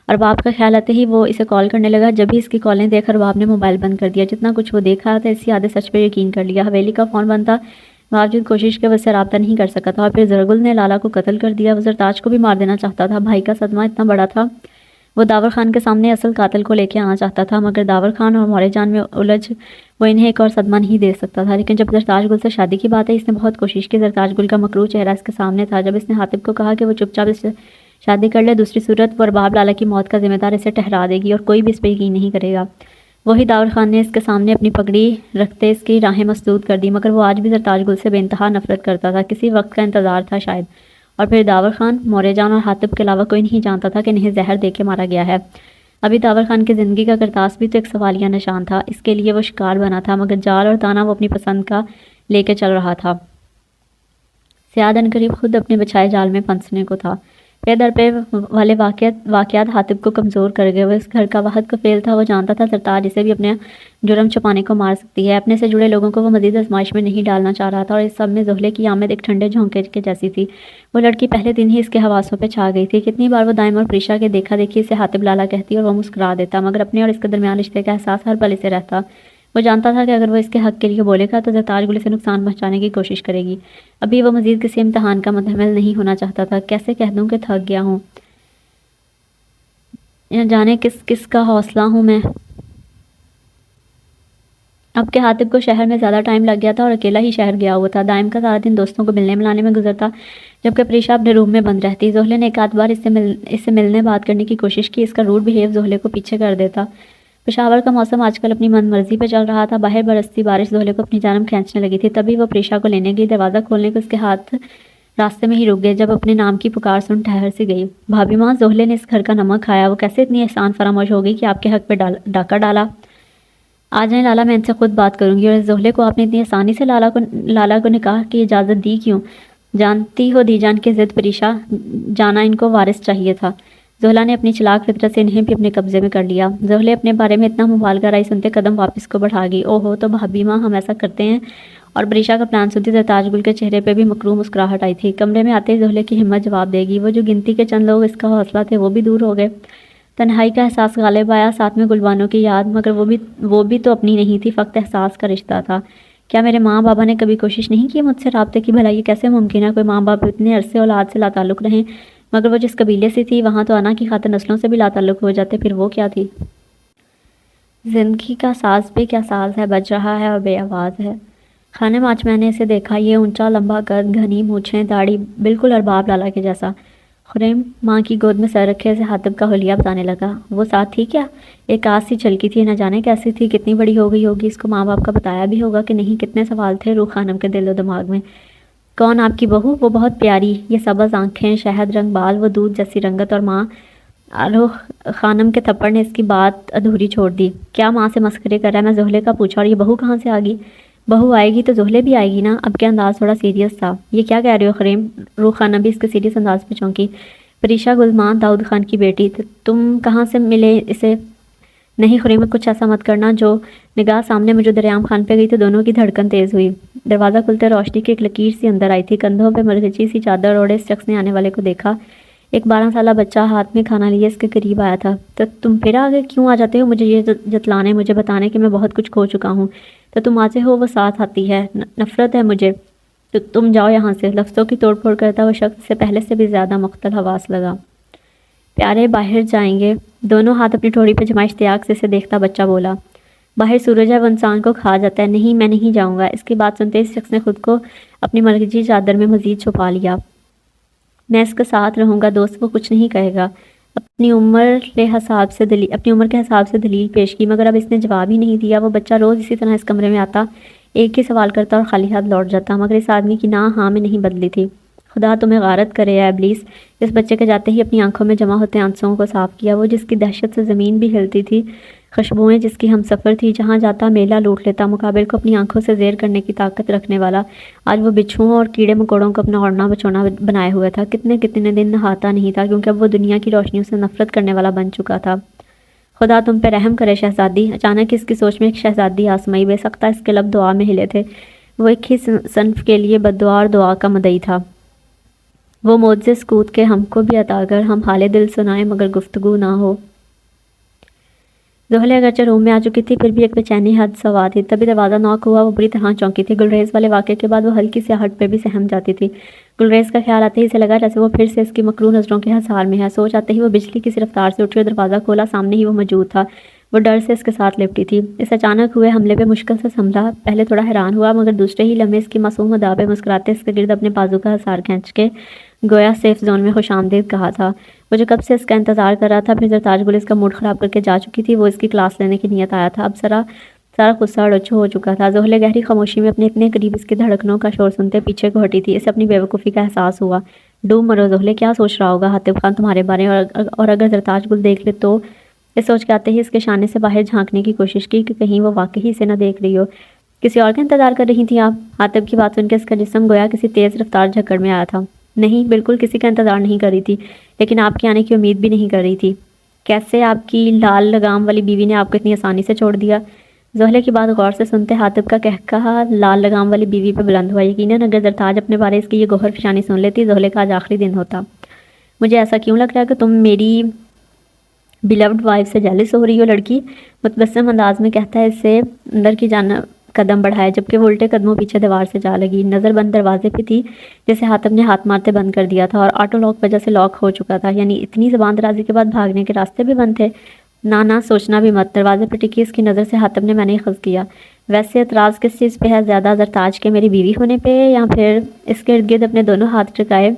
ارباب کا خیال آتے ہی وہ اسے کال کرنے لگا. جب بھی اس کی کالیں دیکھ ارباب نے موبائل بند کر دیا. جتنا کچھ وہ دیکھ رہا تھا اسی آدھے سچ پہ یقین کر لیا. حویلی کا فون بند تھا، باوجود کوشش کے وہ سے رابطہ نہیں کر سکا تھا. اور پھر زرگل نے لالا کو قتل کر دیا. وہ سرتاج کو بھی مار دینا چاہتا تھا. بھائی کا صدمہ اتنا بڑا تھا، وہ داور خان کے سامنے اصل قاتل کو لے کے آنا چاہتا تھا، مگر داور خان اور مورے جان میں الجھ وہ انہیں ایک اور صدمہ نہیں دے سکتا تھا. لیکن جب سرتاج گل سے شادی کی بات ہے، اس نے بہت کوشش کی. سرتاج گل کا مکروہ چہرہ اس کے سامنے تھا. جب اس نے حاتم کو کہا کہ وہ چپ چاپ اس سے شادی کر لے، دوسری صورت وہ ارباب لالا کی موت کا ذمہ دار اسے ٹھہرا دے گی اور کوئی بھی اس پہ یقین نہیں کرے گا. وہی داور خان نے اس کے سامنے اپنی پگڑی رکھتے اس کی راہیں مسدود کر دی، مگر وہ آج بھی سرتاج گل سے بے انتہا نفرت کرتا تھا. کسی وقت کا انتظار تھا شاید. اور پھر داور خان، مورے جان اور حاتم کے علاوہ کوئی نہیں جانتا تھا کہ انہیں زہر دے کے مارا گیا ہے. ابھی داور خان کی زندگی کا کرتاس بھی تو ایک سوالیہ نشان تھا. اس کے لیے وہ شکار بنا تھا، مگر جال اور دانہ وہ اپنی پسند کا لے کے چل رہا تھا. سیاد عنقریب خود اپنے بچھائے جال میں پھنسنے کو تھا. پے در پے والے واقعات حاتم کو کمزور کر گئے. وہ اس گھر کا واحد کفیل تھا. وہ جانتا تھا سرتاج اسے بھی اپنے جرم چھپانے کو مار سکتی ہے. اپنے سے جڑے لوگوں کو وہ مزید آزمائش میں نہیں ڈالنا چاہ رہا تھا. اور اس سب میں زحلے کی آمد ایک ٹھنڈے جھونکے کے جیسی تھی. وہ لڑکی پہلے دن ہی اس کے حواسوں پہ چھا گئی تھی. کتنی بار وہ دائم اور پریشا کے دیکھا دیکھی اسے حاتم لالا کہتی اور وہ مسکرا دیتا، مگر اپنے اور اس کے درمیان رشتے کا احساس ہر پل اسے رہتا. وہ جانتا تھا کہ اگر وہ اس کے حق کے لیے بولے گا تو سرتاج گل اسے نقصان پہنچانے کی کوشش کرے گی. ابھی وہ مزید کسی امتحان کا متحمل نہیں ہونا چاہتا تھا. کیسے کہہ دوں کہ تھک گیا ہوں، جانے کس کا حوصلہ ہوں میں. اب کے حاتم کو شہر میں زیادہ ٹائم لگ گیا تھا اور اکیلا ہی شہر گیا ہوا تھا. دائم کا سارا دن دوستوں کو ملنے ملانے میں گزرتا، جبکہ پریشا اپنے روم میں بند رہتی. زحلے نے ایک آدھ بار اس سے ملنے بات کرنے کی کوشش کی. اس کا روڈ بیہیو زحلے کو پیچھے کر دیتا. پشاور کا موسم آج کل اپنی من مرضی پہ چل رہا تھا. باہر برستی بارش زحلے کو اپنی جانب کھینچنے لگی تھی. تبھی وہ پریشا کو لینے گئی. دروازہ کھولنے کو اس کے ہاتھ راستے میں ہی رک گئے. جب اپنے نام کی پکار سن ٹھہر سی گئی. بھابھی ماں، زحلے نے اس گھر کا نمک کھایا. وہ کیسے اتنی احسان فراموش ہو گئی کہ آپ کے حق پہ ڈاکہ ڈالا. آ جائیں لالا، میں ان سے خود بات کروں گی. اور زحلے کو آپ نے اتنی آسانی سے لالا کو نکاح کی اجازت دی کیوں؟ جانتی ہو دی جان کی ضد پریشا، جانا ان کو وارث چاہیے تھا. زحلہ نے اپنی چلاک فطرت سے انہیں بھی اپنے قبضے میں کر لیا. زحلے اپنے بارے میں اتنا مبالغہ رائی سنتے قدم واپس کو بڑھا گئی. او ہو، تو بھابھی ماں ہم ایسا کرتے ہیں. اور پریشا کا پلان سنتی سرتاج گل کے چہرے پہ بھی مکروہ مسکراہٹ آئی تھی. کمرے میں آتے ہی زحلے کی ہمت جواب دے گی. وہ جو گنتی کے چند لوگ اس کا حوصلہ تھے وہ بھی دور ہو گئے. تنہائی کا احساس غالب آیا، ساتھ میں گلبانوں کی یاد، مگر وہ بھی تو اپنی نہیں تھی، فقط احساس کا رشتہ تھا. کیا میرے ماں بابا نے کبھی کوشش نہیں کی مجھ سے رابطے کی؟ بھلا یہ کیسے ممکن ہے؟ کوئی ماں باپ اتنے عرصے اولاد سے لا تعلق رہیں، مگر وہ جس قبیلے سے تھی وہاں تو انا کی خاطر نسلوں سے بھی لا تعلق ہو جاتے. پھر وہ کیا تھی؟ زندگی کا ساز بھی کیا ساز ہے، بج رہا ہے اور بے آواز ہے. خانم، آج میں نے اسے دیکھا. یہ اونچا لمبا قد، گھنی مونچھیں، داڑھی، بالکل ارباب لالا کے جیسا. خریم ماں کی گود میں سر رکھے سے حاتم کا حلیہ بتانے لگا. وہ ساتھ تھی کیا؟ ایک آس سی چلکی تھی، نہ جانے کیسی تھی، کتنی بڑی ہو گئی ہوگی. اس کو ماں باپ کا بتایا بھی ہوگا کہ نہیں؟ کتنے سوال تھے روح خانم کے دل و دماغ میں. کون آپ کی بہو؟ وہ بہت پیاری، یہ سبز آنکھیں، شہد رنگ بال، وہ دودھ جیسی رنگت. اور ماں؟ روح خانم کے تھپڑ نے اس کی بات ادھوری چھوڑ دی. کیا ماں سے مسخرے کر رہا ہے؟ میں زحلے کا پوچھا. اور یہ بہو کہاں سے آ گئی؟ بہو آئے گی تو زحلے بھی آئے گی نا. اب کے انداز تھوڑا سیریس تھا. یہ کیا کہہ رہے ہو خریم؟ روح خانم بھی اس کے سیریس انداز پہ چونکی. پریشا گل، ماں داؤد خان کی بیٹی، تم کہاں سے ملے اسے؟ نہیں خریم، کچھ ایسا مت کرنا. جو نگاہ سامنے موجود ریام خان پہ گئی تو دونوں کی دھڑکن تیز ہوئی. دروازہ کھلتے روشنی کی ایک لکیر سی اندر آئی تھی. کندھوں پہ مرغچی سی چادر اوڑھے اس شخص نے آنے والے کو دیکھا. ایک 12 سالہ بچہ ہاتھ میں کھانا لیے اس کے قریب آیا تھا. تو تم پھر آگے کیوں آ جاتے ہو مجھے یہ جتلانے، مجھے بتانے کہ میں بہت کچھ کھو چکا ہوں؟ تو تم آتے ہو، وہ ساتھ آتی ہے. نفرت ہے مجھے. تو تم جاؤ یہاں سے. لفظوں کی توڑ پھوڑ کرتا وہ شخص سے پہلے سے بھی زیادہ مختل حواس لگا. پیارے باہر جائیں گے. دونوں ہاتھ اپنی ٹھوڑی پہ جمائے اشتیاق سے اسے دیکھتا بچہ بولا. باہر سورج ہے وہ انسان کو کھا جاتا ہے. نہیں میں نہیں جاؤں گا. اس کی بات سنتے اس شخص نے خود کو اپنی مرجی چادر میں مزید چھپا لیا. میں اس کے ساتھ رہوں گا دوست, وہ کچھ نہیں کہے گا. اپنی عمر کے حساب سے دلیل پیش کی, مگر اب اس نے جواب ہی نہیں دیا. وہ بچہ روز اسی طرح اس کمرے میں آتا, ایک ہی سوال کرتا اور خالی ہاتھ لوٹ جاتا, مگر اس آدمی کی نہ ہاں میں نہیں بدلی تھی. خدا تمہیں غارت کرے اے ابلیس. اس بچے کے جاتے ہی اپنی آنکھوں میں جمع ہوتے آنسوؤں کو صاف کیا. وہ جس کی دہشت سے زمین بھی ہلتی تھی, خوشبوئیں جس کی ہم سفر تھی, جہاں جاتا میلہ لوٹ لیتا, مقابل کو اپنی آنکھوں سے زیر کرنے کی طاقت رکھنے والا, آج وہ بچھوؤں اور کیڑے مکوڑوں کو اپنا اوڑھنا بچھونا بنائے ہوئے تھا. کتنے کتنے دن نہاتا نہیں تھا, کیونکہ اب وہ دنیا کی روشنیوں سے نفرت کرنے والا بن چکا تھا. خدا تم پہ رحم کرے شہزادی. اچانک اس کی سوچ میں ایک شہزادی آسمائی. بے سختہ اس کے لب دعا میں ہلے تھے. وہ ایک ہی صنف کے لیے بددعا اور دعا کا مدعی تھا. وہ معجزے سکوت کے ہم کو بھی عطا کر, ہم حال دل سنائیں مگر گفتگو نہ ہو. زحلے اگرچہ روم میں آ چکی تھی, پھر بھی ایک بے چینی حد سوا تھی. تبھی دروازہ نوک ہوا. وہ بری طرح چونکی تھی. گلریز والے واقعے کے بعد وہ ہلکی سی آہٹ پہ بھی سہم جاتی تھی. گلریز کا خیال آتے ہی اسے لگا جیسے وہ پھر سے اس کی مکروہ نظروں کے حصار میں ہے. سوچ آتے ہی وہ بجلی کی سی رفتار سے اٹھی اور دروازہ کھولا. سامنے ہی وہ موجود تھا. وہ ڈر سے اس کے ساتھ لپٹی تھی. اس اچانک ہوئے حملے پہ مشکل سے سنبھلا. پہلے تھوڑا حیران ہوا, مگر دوسرے ہی لمحے اس کی معصوم ادا پہ مسکراتے اس کے گرد اپنے بازو کا حصار کھینچ کے گویا سیف زون میں خوش آمدید کہا تھا. وہ جو کب سے اس کا انتظار کر رہا تھا. پھر زرتاج گل اس کا موڈ خراب کر کے جا چکی تھی. وہ اس کی کلاس لینے کی نیت آیا تھا. اب سارا غصہ اڑچ ہو چکا تھا. زحلے گہری خاموشی میں اپنے اتنے قریب اس کی دھڑکنوں کا شور سنتے پیچھے کو ہٹی تھی. اسے اپنی بے وقوفی کا احساس ہوا. ڈوب مرو زحلے, کیا سوچ رہا ہوگا حاتب خان تمہارے بارے میں, اور اگر زرتاج گل دیکھ لے تو. یہ سوچ کے آتے ہی اس کے شانے سے باہر جھانکنے کی کوشش کی کہ کہیں وہ واقعی اسے نہ دیکھ رہی ہو. کسی اور کا انتظار کر رہی تھی آپ؟ حاتب کی بات سن کے اس کا جسم گویا کسی تیز رفتار جھکڑ میں آیا تھا. نہیں, بالکل کسی کا انتظار نہیں کر رہی تھی, لیکن آپ کے آنے کی امید بھی نہیں کر رہی تھی. کیسے آپ کی لال لگام والی بیوی نے آپ کو اتنی آسانی سے چھوڑ دیا؟ زحلے کی بات غور سے سنتے حاتب کا کہا لال لگام والی بیوی پہ بلند ہوا. یقیناً اگر زرتاج اپنے بارے اس کی یہ گوہر فشانی سن لیتی, زحلے کا آج آخری دن ہوتا. مجھے ایسا کیوں لگ رہا ہے کہ تم میری بیلوڈ وائف سے جیلس ہو رہی ہو لڑکی, متبسم انداز میں کہتا ہے اس سے اندر کی جانب قدم بڑھائے, جبکہ وہ الٹے قدموں پیچھے دیوار سے جا لگی. نظر بند دروازے پہ تھی جسے حاتب نے ہاتھ مارتے بند کر دیا تھا, اور آٹو لاک وجہ سے لاک ہو چکا تھا. یعنی اتنی زبان درازی کے بعد بھاگنے کے راستے بھی بند تھے. نہ سوچنا بھی مت. دروازے پہ ٹکی اس کی نظر سے حاتب نے میں نے خز کیا. ویسے اعتراض کس چیز پہ ہے زیادہ, زرتاج کے میری بیوی ہونے پہ, یا پھر اس کے ارد گرد اپنے دونوں ہاتھ ٹکائے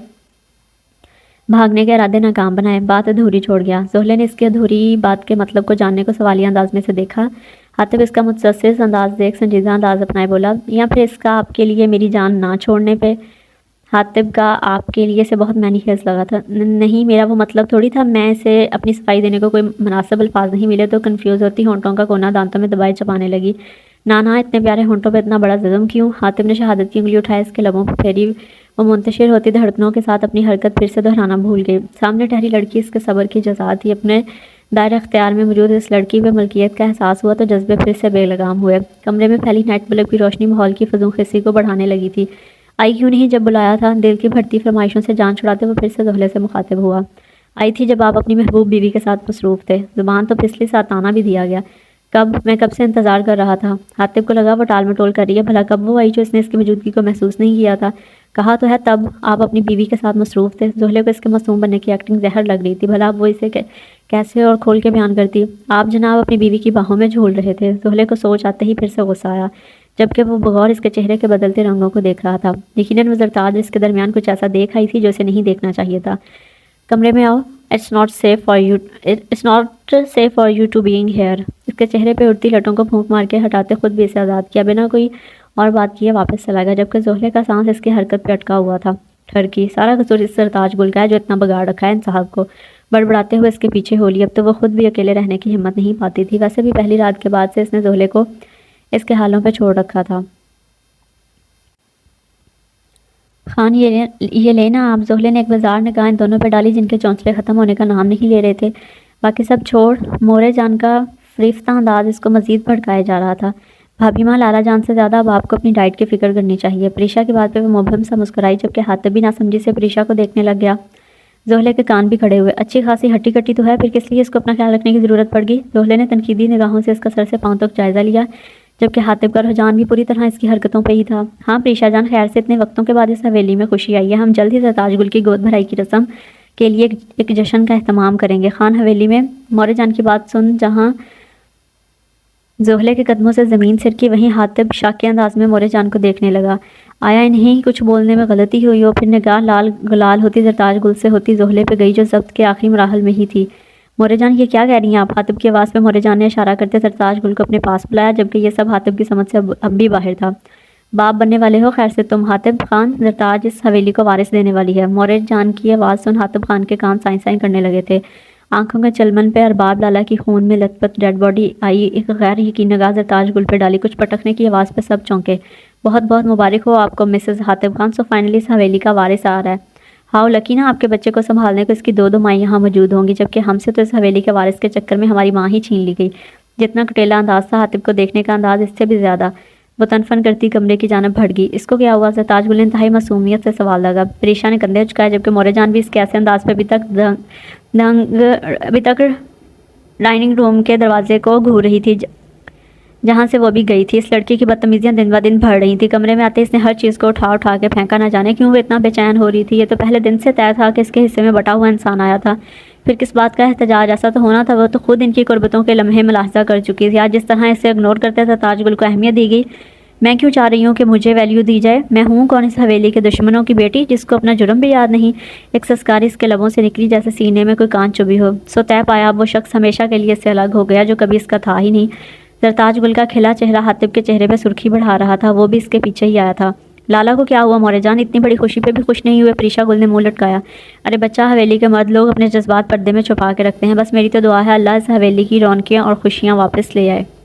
بھاگنے کے ارادے ناکام بنائے؟ بات ادھوری چھوڑ گیا. زحلے نے اس کی ادھوری بات کے مطلب کو جاننے کو سوالیہ انداز میں سے دیکھا. حاتب اس کا متجسس انداز دیکھ سنجیدہ انداز اپنائے بولا, یا پھر اس کا آپ کے لیے میری جان نہ چھوڑنے پہ؟ حاتب کا آپ کے لیے سے بہت معنی خیز لگا تھا. نہیں, میرا وہ مطلب تھوڑی تھا. میں اسے اپنی صفائی دینے کو کوئی مناسب الفاظ نہیں ملے تو کنفیوز ہوتی ہونٹوں کا کونا دانتوں میں دبائے چبانے لگی. نہ اتنے پیارے ہونٹوں پہ اتنا بڑا زخم کیوں؟ حاتب نے شہادت کی انگلی اٹھائے اس کے لبوں پہ پھیری. وہ منتشر ہوتی دھڑکنوں کے ساتھ اپنی حرکت پھر سے دہرانا بھول گئی. سامنے ٹہری لڑکی اس کے صبر کی جزا تھی. اپنے دائرہ اختیار میں موجود اس لڑکی پہ ملکیت کا احساس ہوا تو جذبے پھر سے بے لگام ہوئے. کمرے میں پھیلی نائٹ بلب کی روشنی ماحول کی فضول خسی کو بڑھانے لگی تھی. آئی کیوں نہیں جب بلایا تھا؟ دل کی بڑھتی فرمائشوں سے جان چھڑاتے وہ پھر سے زحلے سے مخاطب ہوا. آئی تھی جب آپ اپنی محبوب بیوی کے ساتھ مصروف تھے. زبان تو پھسلی سے آتانا بھی دیا گیا. میں کب سے انتظار کر رہا تھا. حاتب کو لگا وہ ٹال مٹول کر رہی ہے. بھلا کب وہ آئی جو اس نے اس کی موجودگی کو محسوس نہیں کیا تھا؟ کہا تو ہے تب آپ اپنی بیوی کے ساتھ مصروف تھے. زحلے کو اس کے معصوم بننے کی ایکٹنگ زہر لگ رہی تھی. بھلا اب وہ اسے کیسے اور کھول کے بیان کرتی؟ آپ جناب اپنی بیوی کی باہوں میں جھول رہے تھے. زحلے کو سوچ آتے ہی پھر سے غصہ آیا, جبکہ وہ بغور اس کے چہرے کے بدلتے رنگوں کو دیکھ رہا تھا. یقیناً وہ زرتاج اس کے درمیان کچھ ایسا دیکھ آئی تھی جو اسے نہیں دیکھنا چاہیے تھا. کمرے میں آؤ. It's not safe for you to being here. اس کے چہرے پہ اڑتی لٹوں کو پھونک مار کے ہٹاتے خود بھی اسے آزاد کیا. بنا کوئی اور بات کیے واپس چلا گیا, جبکہ زحلے کا سانس اس کی حرکت پہ اٹکا ہوا تھا. ٹھرکی. سارا قصور اس زرتاج گل کا ہے جو اتنا بگاڑ رکھا ہے ان صاحب کو. بڑبڑاتے ہوئے اس کے پیچھے ہو لی. اب تو وہ خود بھی اکیلے رہنے کی ہمت نہیں پاتی تھی. ویسے بھی پہلی رات کے بعد سے اس نے زحلے کو اس کے حالوں پہ چھوڑ رکھا تھا. خان یہ لینا آپ. زحلے نے ایک بازار نگاہ ان دونوں پہ ڈالی جن کے چونچلے ختم ہونے کا نام نہیں لے رہے تھے. باقی سب چھوڑ. مورے جان کا فریفتہ انداز اس کو مزید بھڑکائے جا رہا تھا. بھابھی ماں, لالا جان سے زیادہ اب آپ کو اپنی ڈائٹ کی فکر کرنی چاہیے. پریشا کی بات پہ وہ مبہم سا مسکرائی, جبکہ حاتب بھی ناسمجھی سے پریشا کو دیکھنے لگ گیا. زحلے کے کان بھی کھڑے ہوئے. اچھی خاصی ہٹی کٹی تو ہے, پھر کس لیے اس کو اپنا خیال رکھنے کی ضرورت پڑ گئی؟ زحلے نے تنقیدی نگاہوں سے اس کا سر سے پاؤں تک جائزہ لیا, جبکہ حاتب کا رجحان بھی پوری طرح اس کی حرکتوں پہ ہی تھا. ہاں پریشا جان, خیر سے اتنے وقتوں کے بعد اس حویلی میں خوشی آئی ہے. ہم جلد ہی زرتاج گل کی گود بھرائی کی رسم کے لیے ایک جشن کا اہتمام کریں گے. خان حویلی میں. مورے جان کی بات سن جہاں زحلے کے قدموں سے زمین سرکی، وہیں حاتب شاکی انداز میں مورے جان کو دیکھنے لگا۔ آیا انہیں کچھ بولنے میں غلطی ہوئی ہو؟ پھر نگاہ لال گلال ہوتی زرتاج گل سے ہوتی زحلے پہ گئی جو ضبط کے آخری مراحل میں ہی تھی۔ مورے جان یہ کیا کہہ رہی ہیں آپ؟ حاتب کی آواز پہ مورے جان نے اشارہ کرتے زرتاج گل کو اپنے پاس بلایا، جبکہ یہ سب حاتب کی سمجھ سے اب بھی باہر تھا۔ باپ بننے والے ہو؟ خیر سے تم حاتب خان، زرتاج اس حویلی کو وارث دینے والی ہے۔ مورے جان کی آواز سن حاتب خان کے کان سائیں سائیں کرنے لگے تھے۔ آنکھوں کے چلمن پہ ارباب لالا کی خون میں لت پت ڈیڈ باڈی آئی، ایک غیر یقین نگاہ زرتاج گل پہ ڈالی، کچھ پٹکنے کی آواز پہ سب چونکے۔ بہت بہت مبارک ہو آپ کو مسز حاتب خان، سو فائنلی اس حویلی کا وارث آ رہا ہے۔ ہاؤ لکی نا، آپ کے بچے کو سنبھالنے کو اس کی دو مائیں یہاں موجود ہوں گی، جبکہ ہم سے تو اس حویلی کے وارث کے چکر میں ہماری ماں ہی چھین لی گئی۔ جتنا کٹیلا انداز تھا حاتب کو دیکھنے کا انداز اس سے بھی زیادہ۔ وہ تنفن کرتی کمرے کی جانب بڑھ گئی۔ اس کو کیا ہوا؟ زرتاج گل نے انتہائی معصومیت سے سوال لگا۔ پریشا نے کندھے اچکائے، جبکہ مورے جان بھی اس کے ایسے انداز پہ ابھی تک ڈائننگ روم کے دروازے کو گھور رہی تھی جہاں سے وہ بھی گئی تھی۔ اس لڑکی کی بدتمیزیاں دن بہ دن بڑھ رہی تھیں۔ کمرے میں آتے اس نے ہر چیز کو اٹھا کے پھینکا، نہ جانے کیوں وہ اتنا بے چین ہو رہی تھی۔ یہ تو پہلے دن سے طے تھا کہ اس کے حصے میں بٹا ہوا انسان آیا تھا، پھر کس بات کا احتجاج؟ ایسا تو ہونا تھا، وہ تو خود ان کی قربتوں کے لمحے ملاحظہ کر چکی تھی۔ آج جس طرح اسے اگنور کرتے تھے تاج گل کو اہمیت دی گئی۔ میں کیوں چاہ رہی ہوں کہ مجھے ویلیو دی جائے؟ میں ہوں کون اس حویلی کے دشمنوں کی بیٹی جس کو اپنا جرم بھی یاد نہیں؟ ایک سسکاری اس کے لبوں سے نکلی جیسے سینے میں کوئی کان چبھی ہو۔ سو طے پایا، اب وہ شخص ہمیشہ کے لیے اس سے الگ ہو گیا جو کبھی اس کا تھا ہی نہیں۔ زرتاج گل کا کھلا چہرہ حاتب کے چہرے پہ سرخی بڑھا رہا تھا، وہ بھی اس کے پیچھے ہی آیا تھا۔ لالا کو کیا ہوا مورے جان؟ اتنی بڑی خوشی پہ بھی خوش نہیں ہوئے؟ پریشا گل نے منہ لٹکایا۔ ارے بچہ، حویلی کے مرد لوگ اپنے جذبات پردے میں چھپا کے رکھتے ہیں، بس میری تو دعا ہے اللہ اس حویلی کی رونقیں اور خوشیاں واپس لے آئے۔